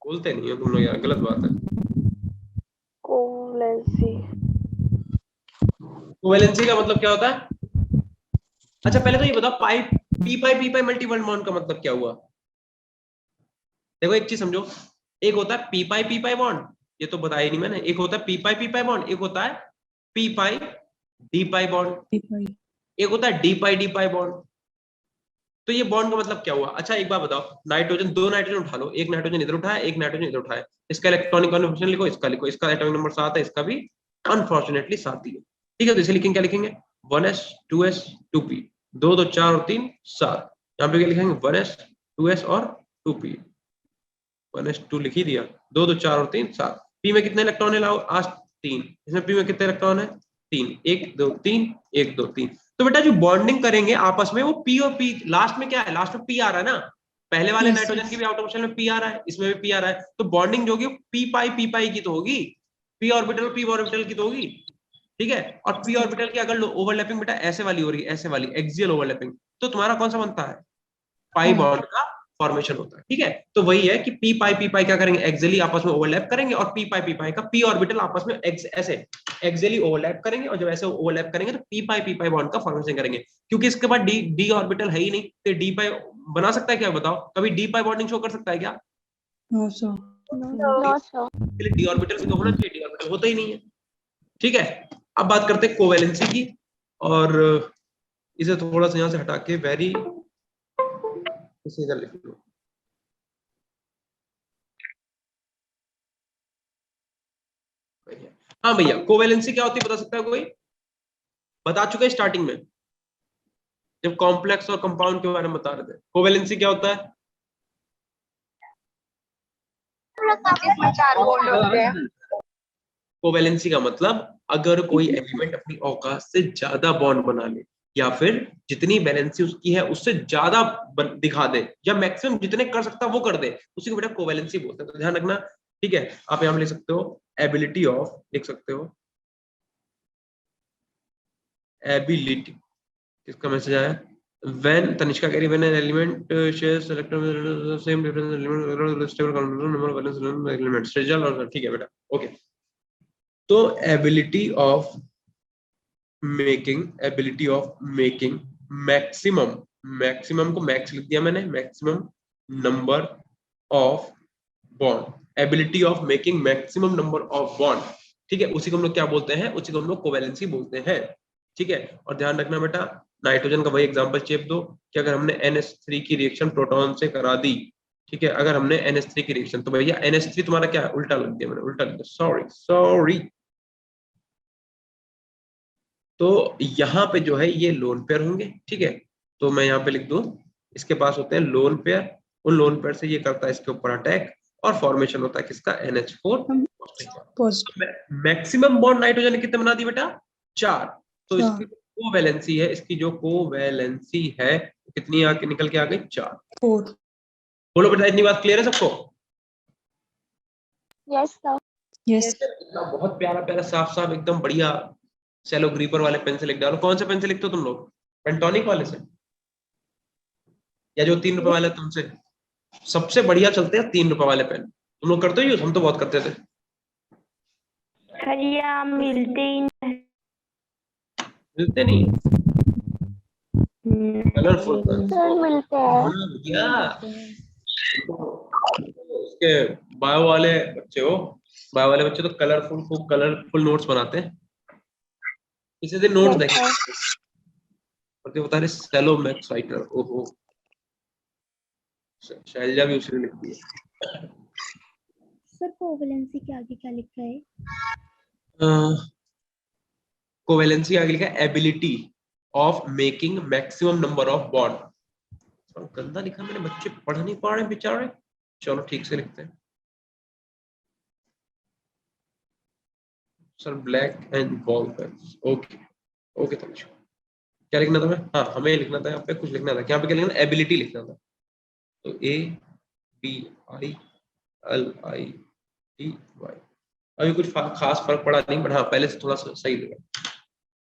बोलते नहीं हो तुम लोग यार, गलत बात है। कोवेलेंसी का मतलब क्या होता है? अच्छा पहले तो ये बताओ, पी पाई मल्टीपल बॉन्ड का मतलब क्या हुआ? देखो एक चीज समझो, एक होता है पी पाई बॉन्ड, ये तो बताया ही नहीं मैंने, एक होता है पी पाई बॉन्ड, एक होता है पी पाई डी पाई बॉन्ड, एक होता है डी पाई बॉन्ड। तो ये बॉन्ड का मतलब क्या हुआ? अच्छा एक बात बताओ, नाइट्रोजन, दो नाइट्रोजन उठा लो, एक नाइट्रोजन इधर उठाया, एक नाइट्रोजन इधर उठाया, इसका इलेक्ट्रॉनिक कॉन्फिगरेशन लिखो, इसका लिखो, इसका एटॉमिक नंबर 7 है, इसका भी अनफॉर्चुनेटली 7 ही है। ठीक है, तो इसे लिखेंगे, क्या लिखेंगे, 1s 2s 2p, 2 2 4 और 3 7। यहाँ पे क्या लिखेंगे, 1s 2s और 2p, 1s 2 लिख ही दिया, 2 2 4 और 3 7। पी में कितने इलेक्ट्रॉन है, लाओ आज 3, इसमें पी में कितने इलेक्ट्रॉन है, 3, 1 2 3 1 2 3। तो बेटा जो बॉन्डिंग करेंगे आपस में वो पी और पी, लास्ट में क्या है, लास्ट में पी आ रहा है ना, पहले वाले नाइट्रोजन की भी आउटर शेल में पी आ रहा है, इसमें भी पी आ रहा है, तो बॉन्डिंग जो होगी पी पाई की तो होगी, पी ऑर्बिटल की तो होगी। ठीक है, और पी ऑर्बिटल की अगर ओवरलैपिंग बेटा ऐसे वाली हो रही है, ऐसे वाली एक्सियल ओवरलैपिंग, तो तुम्हारा कौन सा बनता है, पाई बॉन्ड का फॉर्मेशन होता है। ठीक है, तो वही है कि पी पाई क्या करेंगे, एक्सियली आपस में ओवरलैप करेंगे, और पी पाई का पी ऑर्बिटल आपस में ऐसे एक्सियली ओवरलैप करेंगे, और जब ऐसे ओवरलैप करेंगे तो पी पाई बॉन्ड का फॉर्मेशन करेंगे, क्योंकि इसके बाद डी ऑर्बिटल है ही नहीं, तो डी पाई बना सकता है क्या, बताओ, कभी डी पाई बॉन्डिंग शो कर सकता है क्या? No sir. डी ऑर्बिटल भी तो होना चाहिए, डी ऑर्बिटल होता ही नहीं है। ठीक है, अब बात करते हैं कोवैलेंसी की, और इसे थोड़ा सा यहाँ से हटा के वेरी इसे इधर लिख लो। हाँ भैया, कोवैलेंसी क्या होती है बता सकता है कोई? बता चुके हैं स्टार्टिंग में जब कॉम्प्लेक्स और कंपाउंड के बारे में बता रहे थे। कोवैलेंसी क्या होता है? कोवैलेंसी का मतलब अगर कोई एलिमेंट अपनी औकात से ज्यादा बॉन्ड बना ले, या फिर जितनी वैलेंसी उसकी है उससे ज्यादा दिखा दे, या मैक्सिमम जितने कर सकता वो कर दे, उसी को बेटा कोवैलेंसी बोलते हैं। तो ध्यान रखना, ठीक है, आप यहां पे लिख सकते हो एबिलिटी ऑफ, लिख सकते हो एबिलिटी, किसका मैसेज आया, when तनिष्का कह रही when an element shares electron same difference element stable number of valence elements result, और ठीक है बेटा, ओके। तो एबिलिटी ऑफ मेकिंग मैक्सिमम को मैक्स लिख दिया मैंने, maximum number of bond, ability of making maximum number of bond. ठीक है, उसी को हम लोग क्या बोलते हैं, उसी को हम लोग कोवैलेंसी बोलते हैं। ठीक है, और ध्यान रखना बेटा, नाइट्रोजन का वही एग्जांपल चेप दो कि अगर हमने NH3 की रिएक्शन प्रोटॉन से करा दी, ठीक है, अगर हमने NH3 की रिएक्शन, तो भैया NH3 तुम्हारा क्या है, उल्टा लग दिया मैंने, उल्टा लग दिया, सॉरी। तो यहाँ पे जो है ये लोन पेयर होंगे। ठीक है, तो मैं यहाँ पे लिख दूं, इसके पास होते हैं लोन पेयर, उन लोन पेयर से ये करता है इसके ऊपर अटैक, और फॉर्मेशन होता है किसका, NH4 positive. Maximum bond nitrogen ने कितने बना दिए बेटा, 4। तो इसकी 4 कोवैलेंसी है, इसकी जो कोवैलेंसी है कितनी आके निकल के आ गई, 4। 4। बोलो बेटा इतनी बात क्लियर है सबको? Yes sir. यस। इतना बहुत प्यारा प्यारा साफ साफ एकदम बढ़िया सेलो ग्रीपर वाले पेन से लिख डालो। कौन से पेन से लिखते हो तुम लोग, पेंटोनिक वाले से या जो 3 रुपए वाले तुमसे? सबसे बढ़िया चलते हैं 3 रुपए वाले पेन। तुम लोग करते हो यूज? हम तो बहुत करते थे। सर ये हम मिलते ही मिलते नहीं, कलरफुल सर मिलते हैं। भैया। उसके बायो वाले बच्चे हो, बायो वाले बच्चे तो कलरफुल, खूब कलरफुल नोट्स बनाते हैं। किसी दिन नोट्स देखें, और बता रहे सेलो मैक्स राइटर, ओहो शैलजा भी उसने लिख दिया। सर कोवैलेंसी के आगे क्या लिखा है? कोवैलेंसी आगे लिखा है ability of making maximum number of bond. गंदा लिखा मैंने, बच्चे पढ़ नहीं पा रहे बेचारे। चलो ठीक से लिखते हैं। Sir black and ball pens, okay okay Tanishq. क्या लिखना था मैं, हाँ हमें लिखना था यहाँ पे, कुछ लिखना था यहाँ पे, क्या लिखना था, एबिलिटी लिखना था। तो ABILITY। अभी कुछ खास फर्क पड़ा नहीं, बट हाँ पहले से थोड़ा सा सही लगा।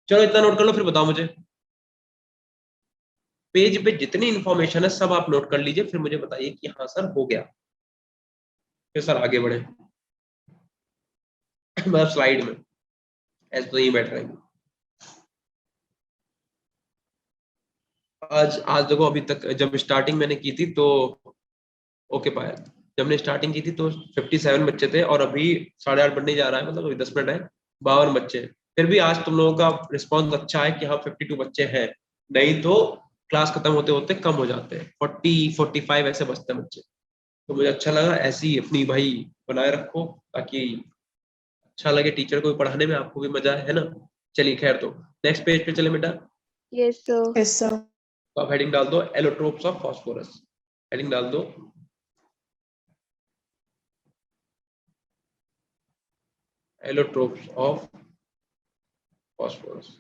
चलो इतना नोट कर लो, फिर बताओ मुझे। पेज पे जितनी इंफॉर्मेशन है सब आप नोट कर लीजिए, फिर मुझे बताइए कि हाँ सर हो गया, फिर सर आगे बढ़े। मतलब स्लाइड में ऐसे तो यही बैठ रहेंगे। आज देखो, अभी तक जब स्टार्टिंग मैंने की थी तो ओके पाया, जब मैंने स्टार्टिंग की थी तो 57 बच्चे थे, और अभी 8:30 बनने जा रहा है, मतलब अभी 10 मिनट है, 52 बच्चे हैं। फिर भी आज तुम लोगों का रिस्पॉन्स अच्छा है कि हाँ 52 बच्चे हैं, नहीं तो क्लास खत्म होते होते कम हो जाते हैं, 40-45 ऐसे बचते हैं बच्चे। तो मुझे अच्छा लगा, ऐसी ही अपनी भाई बनाए रखो, ताकि अच्छा लगे टीचर को भी पढ़ाने में, आपको भी मजा है ना। चलिए खैर, तो नेक्स्ट पेज पे चले बेटा। Yes sir. Yes sir. तो आप हेडिंग डाल दो एलोट्रोप्स ऑफ फास्फोरस, हेडिंग डाल दो allotropes of phosphorus.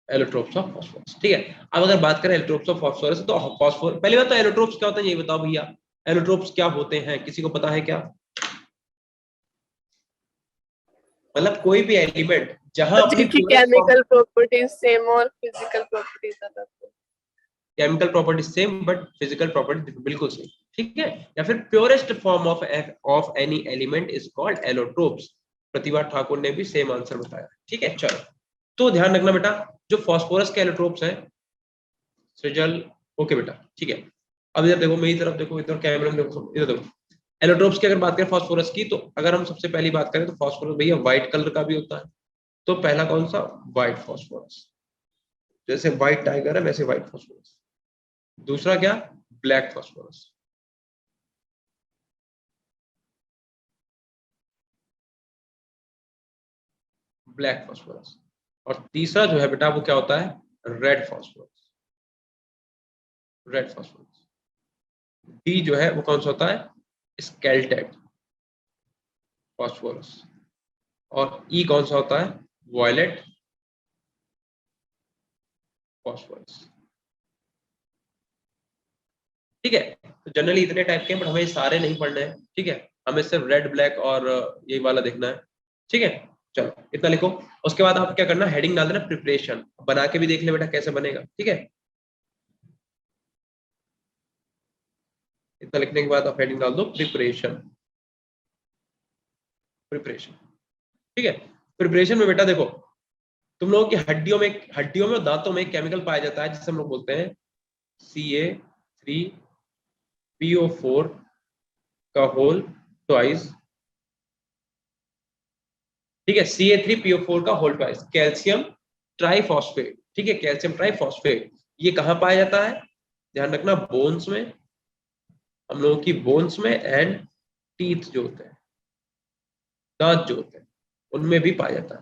Allotropes of phosphorus, ठीक है। अब अगर बात करें एलोट्रोप्स ऑफ फास्फोरस, तो फास्फोरस, पहली बात तो एलोट्रोप्स क्या होता है ये बताओ भैया, एलोट्रोप्स क्या होते हैं, किसी को पता है क्या? मतलब कोई भी एलिमेंट जहां अपनी जिनकी केमिकल प्रॉपर्टीज सेम और फिजिकल प्रॉपर्टीज अलग हो। Chemical property same but physical property बिल्कुल सेम, ठीक है। या फिर purest form of any element is called allotropes. Pratibha Thakur ने भी सेम आंसर बताया, ठीक है। चलो तो ध्यान रखना बेटा, जो फास्फोरस के एलोट्रोप्स है, सृजल, ओके बेटा, ठीक है। अब इधर देखो, मेरी तरफ देखो, इधर कैमरे में देखो, इधर देखो। एलोट्रोप्स की अगर बात करें फास्फोरस की, तो अगर हम सबसे पहली बात करें तो फास्फोरस भैया व्हाइट कलर का भी होता है। तो पहला कौन सा, व्हाइट फास्फोरस, जैसे व्हाइट टाइगर है वैसे व्हाइट फास्फोरस। दूसरा क्या, ब्लैक फास्फोरस। Black phosphorus. और तीसरा जो है बेटा वो क्या होता है, red phosphorus. Red phosphorus. D जो है वो कौन सा होता है, स्केल्टेड फास्फोरस। और ई कौन सा होता है, वॉयलेट फास्फोरस, ठीक है। तो जनरली इतने टाइप के हैं, बट हमें सारे नहीं पढ़ने हैं, ठीक है। हमें सिर्फ रेड ब्लैक और यही वाला देखना है, ठीक है। चलो इतना लिखो। उसके बाद आप क्या करना, हेडिंग डाल देना प्रिपरेशन, बना के भी देख ले बेटा कैसे बनेगा, ठीक है। इतना लिखने के बाद आप हेडिंग डाल दो प्रिपरेशन। प्रिपरेशन, ठीक है। प्रिपरेशन में बेटा देखो, तुम लोगों की हड्डियों में और दांतों में एक केमिकल पाया जाता है जिसे हम लोग बोलते हैं Ca3PO4 का होल ट्वाइस, ठीक है। Ca3PO4 का होल ट्वाइस, कैल्शियम ट्राइफॉस्फेट, ठीक है, कैल्शियम ट्राइफॉस्फेट। ये कहां पाया जाता है, ध्यान रखना, बोन्स में, हम लोगों की बोन्स में, एंड टीथ जो होते हैं, दांत जो होते हैं, उनमें भी पाया जाता है।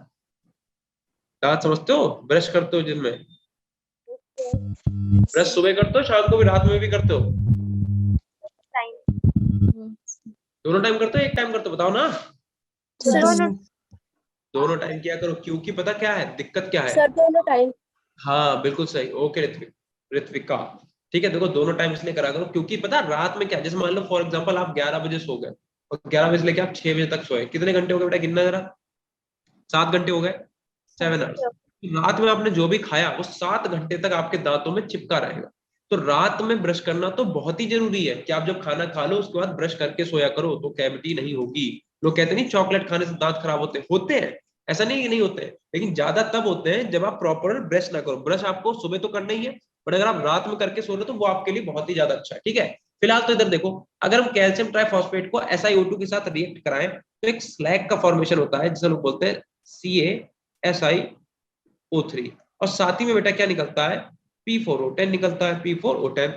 दांत समझते हो, ब्रश करते हो जिनमें, ब्रश सुबह करते हो, शाम को भी, रात में भी करते हो? दोनों टाइम करते हो, एक टाइम करते हो? बताओ ना। दोनों टाइम किया करो, क्योंकि पता क्या है दिक्कत क्या है? सर दोनों टाइम। हाँ बिल्कुल सही, ओके ऋत्विका। ठीक है, देखो दोनों टाइम इसलिए करा करो क्योंकि पता रात में क्या, जैसे मान लो फॉर एग्जांपल आप 11 बजे सो गए और 11 बजे लेके आप 6 बजे तक सोए, कितने घंटे हो गए बेटा, गिनना जरा। 7 घंटे हो गए, 7 आवर्स। रात में आपने जो भी खाया वो 7 घंटे तक आपके दांतों में चिपका रहेगा। तो रात में ब्रश करना तो बहुत ही जरूरी है कि आप जब खाना खा लो उसके बाद ब्रश करके सोया करो, तो कैविटी नहीं होगी। लोग कहते नहीं चॉकलेट खाने से दांत खराब होते हैं, ऐसा नहीं कि नहीं होते हैं, लेकिन ज्यादा तब होते हैं जब आप प्रॉपर ब्रश ना करो। ब्रश आपको सुबह तो करना ही है, बट अगर आप रात में करके सो रहे हो तो वो आपके लिए बहुत ही ज्यादा अच्छा है। ठीक है, फिलहाल तो इधर देखो, अगर हम कैल्शियम ट्राइफॉस्फेट को SiO2 के साथ रिएक्ट कराएं तो एक स्लैग का फॉर्मेशन होता है जिसे लोग बोलते हैं CaSiO3, और साथ ही में बेटा क्या निकलता है, P4O10 निकलता है, P4O10।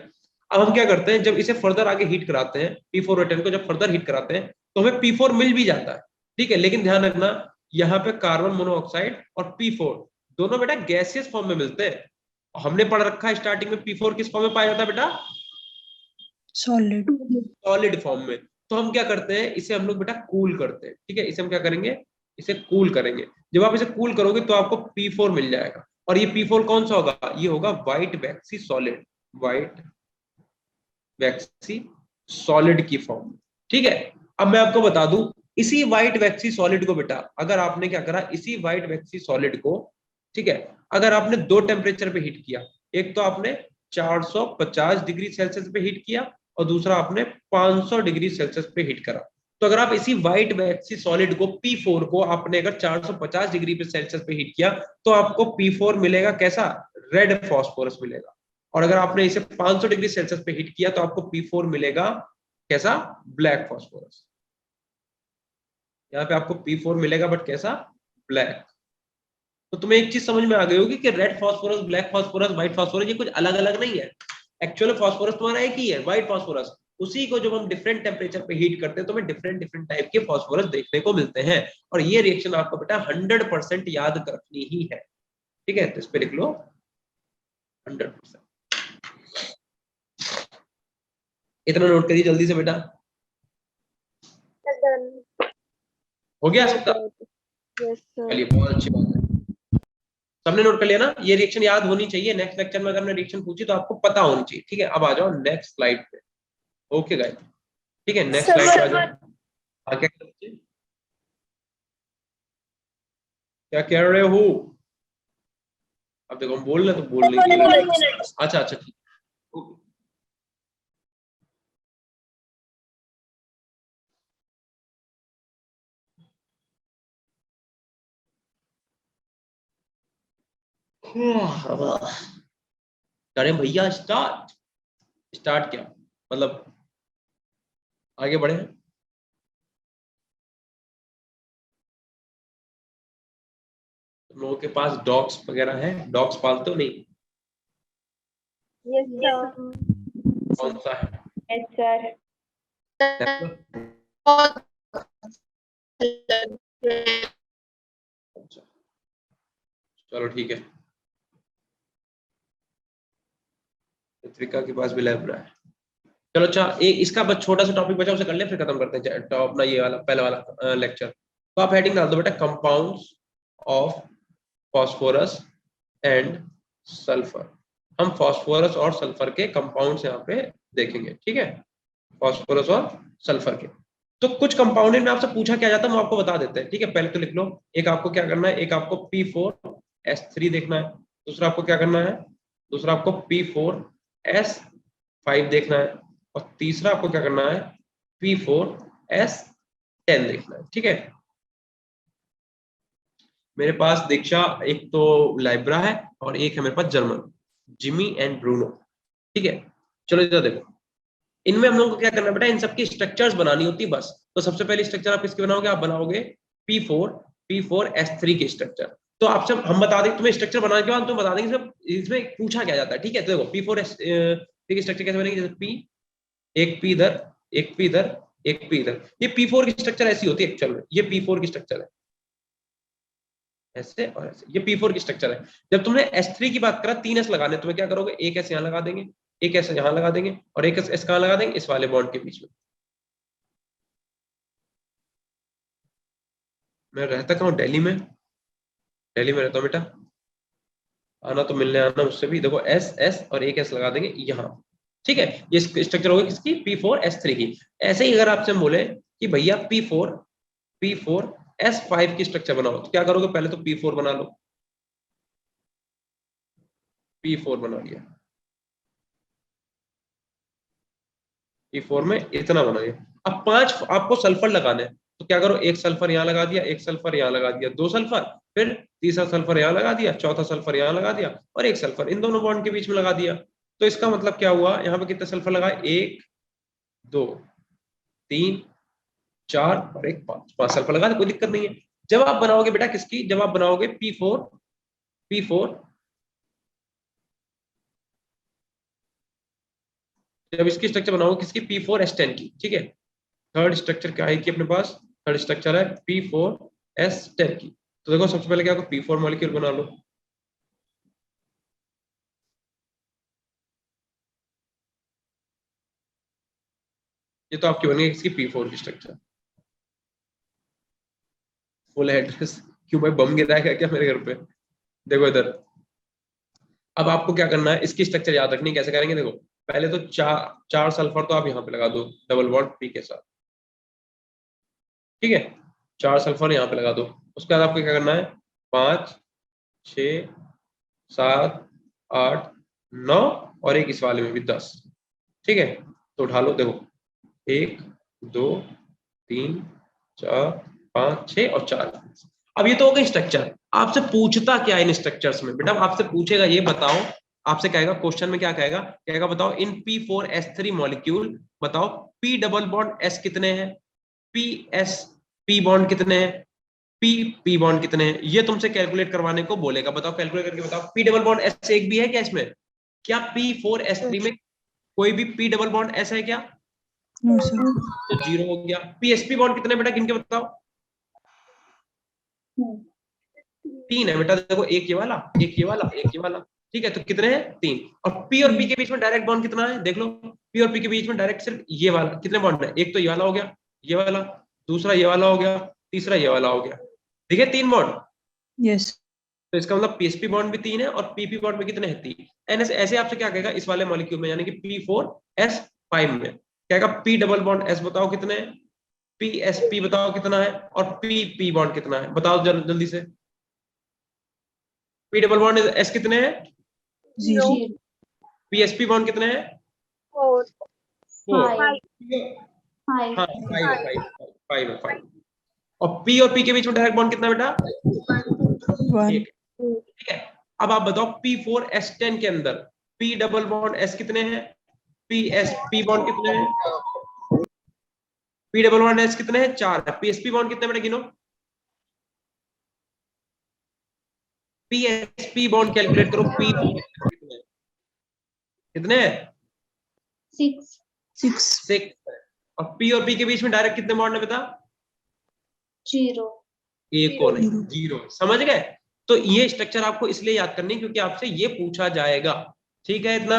अब हम क्या करते हैं, जब इसे फर्दर आगे हीट कराते हैं, P4O10 को जब फर्दर हीट कराते हैं तो हमें P4 मिल भी जाता है। ठीक है, लेकिन ध्यान रखना यहाँ पे कार्बन मोनोऑक्साइड और P4 दोनों बेटा गैसियस फॉर्म में मिलते हैं। हमने पढ़ रखा है स्टार्टिंग में P4 किस फॉर्म में पाया जाता है बेटा, सॉलिड। सॉलिड फॉर्म में। तो हम क्या करते हैं, इसे हम लोग बेटा कूल करते हैं। ठीक है, इसे हम क्या करेंगे, इसे कूल करेंगे। जब आप इसे कूल करोगे तो आपको P4 मिल जाएगा, और ये P4 कौन सा होगा, ये होगा व्हाइट वैक्सी सॉलिड, व्हाइट वैक्सी सॉलिड की फॉर्म। ठीक है, अब मैं आपको बता दूं, इसी व्हाइट वैक्सी सॉलिड को बेटा अगर आपने क्या करा, इसी व्हाइट वैक्सी सॉलिड को, ठीक है, अगर आपने दो टेम्परेचर पे हीट किया, एक तो आपने 450 डिग्री सेल्सियस पे हीट किया और दूसरा आपने 500 डिग्री सेल्सियस पे हीट करा, तो अगर आप इसी व्हाइट वैक्सी सॉलिड को P4 को आपने अगर 450 डिग्री पे सेल्सियस पे हीट किया तो आपको P4 मिलेगा कैसा, रेड फॉस्फोरस मिलेगा। और अगर आपने इसे 500 डिग्री सेल्सियस पे हीट किया तो आपको P4 मिलेगा कैसा, ब्लैक फॉस्फोरस। यहाँ पे आपको P4 मिलेगा बट कैसा, ब्लैक। तो तुम्हें एक चीज समझ में आ गई होगी कि red phosphorus, black phosphorus, white phosphorus ये कुछ अलग अलग नहीं है। एक्चुअल फॉस्फोरस तुम्हारा एक ही है, व्हाइट फॉस्फोरस। उसी को जब हम डिफरेंट टेम्परेचर पे हीट करते हैं तो हमें डिफरेंट डिफरेंट टाइप के फॉस्फोरस देखने को मिलते हैं। और ये रिएक्शन आपको बेटा 100% याद रखनी ही है। ठीक है, तो इस पे लिख लो 100%। इतना नोट करिए जल्दी से बेटा, हो गया सबका? चलिए बहुत अच्छी बात है, सबने नोट कर लिया ना। ये रिएक्शन याद होनी चाहिए, नेक्स्ट लेक्चर में अगर हमने रिएक्शन पूछी तो आपको पता होनी चाहिए। ठीक है, अब आ जाओ नेक्स्ट स्लाइड पे। ओके गाइस, ठीक है, नेक्स्ट स्लाइड पे आ जाओ। क्या कह रहे हो, क्या कह रहे हो? अब देखो हम बोल रहे तो बोल रही थी। अच्छा अच्छा ठीक, ओके। अरे भैया स्टार्ट, स्टार्ट क्या मतलब, आगे बढ़े। तुम लोगों के पास डॉग्स वगैरह है, डॉग्स पालते हो नहीं? Yes sir. कौन सा है? Yes sir. अच्छा चलो ठीक है, ऋत्विका के पास भी लैब्रा है। चलो अच्छा, एक इसका बस छोटा सा टॉपिक बचा उसे कर ले, फिर खत्म करते हैं तो अपना ये वाला पहला वाला लेक्चर। तो आप हेडिंग डाल दो बेटा, compounds of phosphorus and sulphur. हम फॉस्फोरस और सल्फर के कंपाउंड्स यहाँ पे देखेंगे। ठीक है, फॉस्फोरस और सल्फर के। तो कुछ कंपाउंड में आपसे पूछा क्या जाता है, हम आपको बता देते हैं। ठीक है, पहले तो लिख लो, एक आपको क्या करना है, एक आपको P4S3 देखना है, दूसरा आपको क्या करना है, दूसरा आपको P4S5 देखना है, और तीसरा आपको क्या करना है, P4S10 देखना है। ठीक है, मेरे पास दीक्षा एक तो लाइब्रा है और एक है मेरे पास जर्मन, जिमी एंड ब्रूनो। ठीक है, चलो इधर देखो, इनमें हम लोगों को क्या करना है बेटा, इन सबकी स्ट्रक्चर्स बनानी होती है बस। तो सबसे पहले स्ट्रक्चर आप किसके बनाओगे, आप बनाओगे P4S3 के स्ट्रक्चर। तो आप सब हम बता देंगे तुम्हें स्ट्रक्चर बनाने के बाद तुम बता देंगे इसमें पूछा क्या जाता है। ठीक है, तो देखो P4S3 की स्ट्रक्चर कैसे बनेगी, जैसे P, एक P इधर, एक P इधर, एक P इधर। ये P4 की स्ट्रक्चर ऐसी होती है एक्चुअल में, ये P4 की स्ट्रक्चर है। ऐसे और ऐसे, ये P4 की स्ट्रक्चर है। जब तुमने S3 की बात करा, 3 S लगाने, तुम्हें क्या करोगे, एक S यहाँ लगा देंगे, एक S यहाँ लगा देंगे, और एक S कहाँ लगा देंगे, इस वाले बॉन्ड के बीच में। मैं रहता कहाँ हूँ, दिल्ली में, दिल्ली में रहता हूँ बेटा, आना तो मिलने आना मुझसे भी। देखो S S और एक S लगा देंगे यहाँ, ठीक है। ये स्ट्रक्चर होगी किसकी, P4S3 की। ऐसे ही अगर आपसे हम बोले कि भैया P4S5 की स्ट्रक्चर बनाओ, तो क्या करोगे, पहले तो P4 बना लो, P4 बना लिया, P4 में इतना बना लिया। अब 5 आपको सल्फर लगाने हैं, तो क्या करो, एक सल्फर यहाँ लगा दिया, एक सल्फर यहाँ लगा दिया, 2 सल्फर, फिर तीसरा सल्फर यहाँ लगा दिया, चौथा सल्फर यहाँ लगा दिया, और एक सल्फर इन दोनों बॉन्ड के बीच में लगा दिया। तो इसका मतलब क्या हुआ, यहाँ पे कितने सल्फर लगाए, 1 2 3 4 और एक 5 सल्फर लगा दे, कोई दिक्कत नहीं है। जब आप बनाओगे बेटा किसकी, जब आप बनाओगे P4 जब इसकी स्ट्रक्चर बनाओगे किसकी, P4S10 की, ठीक है। थर्ड स्ट्रक्चर क्या है कि अपने पास, थर्ड स्ट्रक्चर है P4S10 की। तो देखो सबसे पहले क्या, P4 मॉलिक्यूल बना लो, ये तो आपकी बनी इसकी P4 की स्ट्रक्चर। फुल एड्रेस, क्यों भाई बम गिराएगा क्या मेरे घर पे। देखो इधर, अब आपको क्या करना है, इसकी स्ट्रक्चर याद रखनी, कैसे करेंगे, देखो पहले तो चार सल्फर तो आप यहाँ पे लगा दो डबल बॉन्ड P के साथ, ठीक है, 4 सल्फर यहाँ पे लगा दो। उसके बाद आपको क्या करना है, 5 6 7 8 9 और एक इस वाले में भी 10, ठीक है। तो उठा लो, देखो 1 2 3 4 5 6 और 4। अब ये तो हो गई स्ट्रक्चर। आपसे पूछता क्या इन स्ट्रक्चर्स में, बेटा आपसे पूछेगा ये बताओ, आपसे कहेगा क्वेश्चन में, क्या कहेगा, कहेगा बताओ इन P4S3 मॉलिक्यूल बताओ P डबल बॉन्ड S कितने हैं, P बॉन्ड कितने हैं, P बॉन्ड कितने हैं, ये तुमसे कैलकुलेट करवाने को बोलेगा। बताओ कैलकुलेट करके बताओ, P डबल बॉन्ड S एक भी है क्या इसमें, क्या P4S3 में कोई भी P डबल बॉन्ड S है क्या, नो सर। तो 0 हो गया। PSP बॉन्ड कितने बेटा, गिन के बताओ, 3 है बेटा। देखो एक ये वाला, एक ये वाला, एक ये वाला, ठीक है, तो कितने हैं, 3। और P और P के बीच में डायरेक्ट बॉन्ड कितना है, देख लो, P और P के बीच में डायरेक्ट सिर्फ ये वाला, कितने बॉन्ड है, एक तो ये वाला हो गया, ये वाला, दूसरा ये वाला हो गया, तीसरा ये वाला हो गया, ठीक है, 3 बॉन्ड। यस। तो इसका मतलब PSP बॉन्ड भी 3 है और PP बॉन्ड में कितने हैं, 3। ऐसे आपसे क्या कहेगा इस वाले मॉलिक्यूल में, यानी कि P4S5 में कहेगा P डबल बॉन्ड S बताओ कितने हैं, PSP बताओ कितना है, और PP बॉन्ड कितना है, बताओ जल्दी से। P डबल बॉन्ड S कितने हैं, 0। PSP बॉन्ड कितने हैं, 4 4। 5 हाँ 5 है 5। और P और P के बीच में डायरेक्ट बॉन्ड कितना है बेटा, 1। एक, ठीक है। अब आप बताओ P4S10 के अंदर P डबल बॉन्ड S कितने हैं, PSP बॉन्ड कितने हैं, P डबल बॉन्ड S कितने हैं, 4 है। PSP बॉन्ड कितने बेटा गिनो, PSP बॉन्ड कैलकुलेट करो, P कितने हैं, 6 और P और P के बीच में डायरेक्ट कितने बॉन्ड है बता, 0 एक को नहीं, 0। समझ गए। तो ये स्ट्रक्चर आपको इसलिए याद करनी क्योंकि आपसे ये पूछा जाएगा, ठीक है इतना,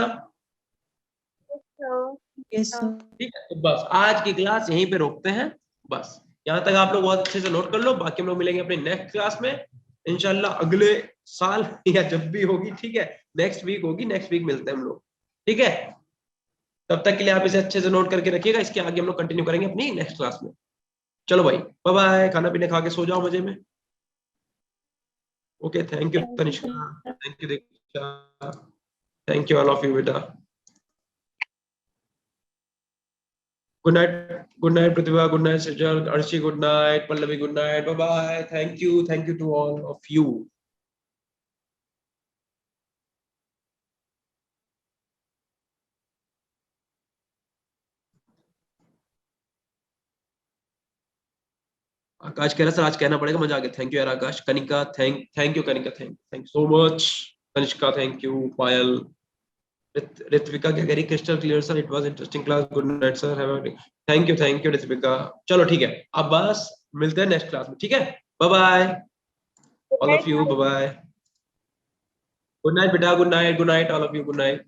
यस सर। ठीक है। तो बस आज की क्लास यहीं पे रोकते हैं, बस यहाँ तक आप लोग बहुत अच्छे से नोट कर लो। बाकी हम लोग मिलेंगे अपनी नेक्स्ट क्लास में इंशाल्लाह अगले साल या जब भी होगी, ठीक है, नेक्स्ट वीक होगी, नेक्स्ट वीक मिलते हैं हम लोग, ठीक है। तब तक के लिए आप इसे अच्छे से नोट करके रखिएगा, इसके आगे हम लोग कंटिन्यू करेंगे अपनी नेक्स्ट क्लास में। चलो भाई बाय बाय, खाना पीना खा के सो जाओ मजे में। Okay, thank you Tanishka, thank you Diksha, thank you all of you बेटा। Good night Pratibha, good night Sajal, Arshi good night, Pallavi good night, bye bye, thank you to all of you. Akash कह रहा सर आज कहना पड़ेगा, मजा आ गया, थैंक यू यार Akash. Kanika thank you Kanika, thank so much. Tanishka thank you, Payal, Ritvika क्या कह रही, crystal clear sir, it was interesting class, good night sir, have a thank you Ritvika. चलो ठीक है, अब बस मिलते हैं नेक्स्ट क्लास में, ठीक है, bye bye. all of you, bye bye. Good night beta, good night all of you, good night.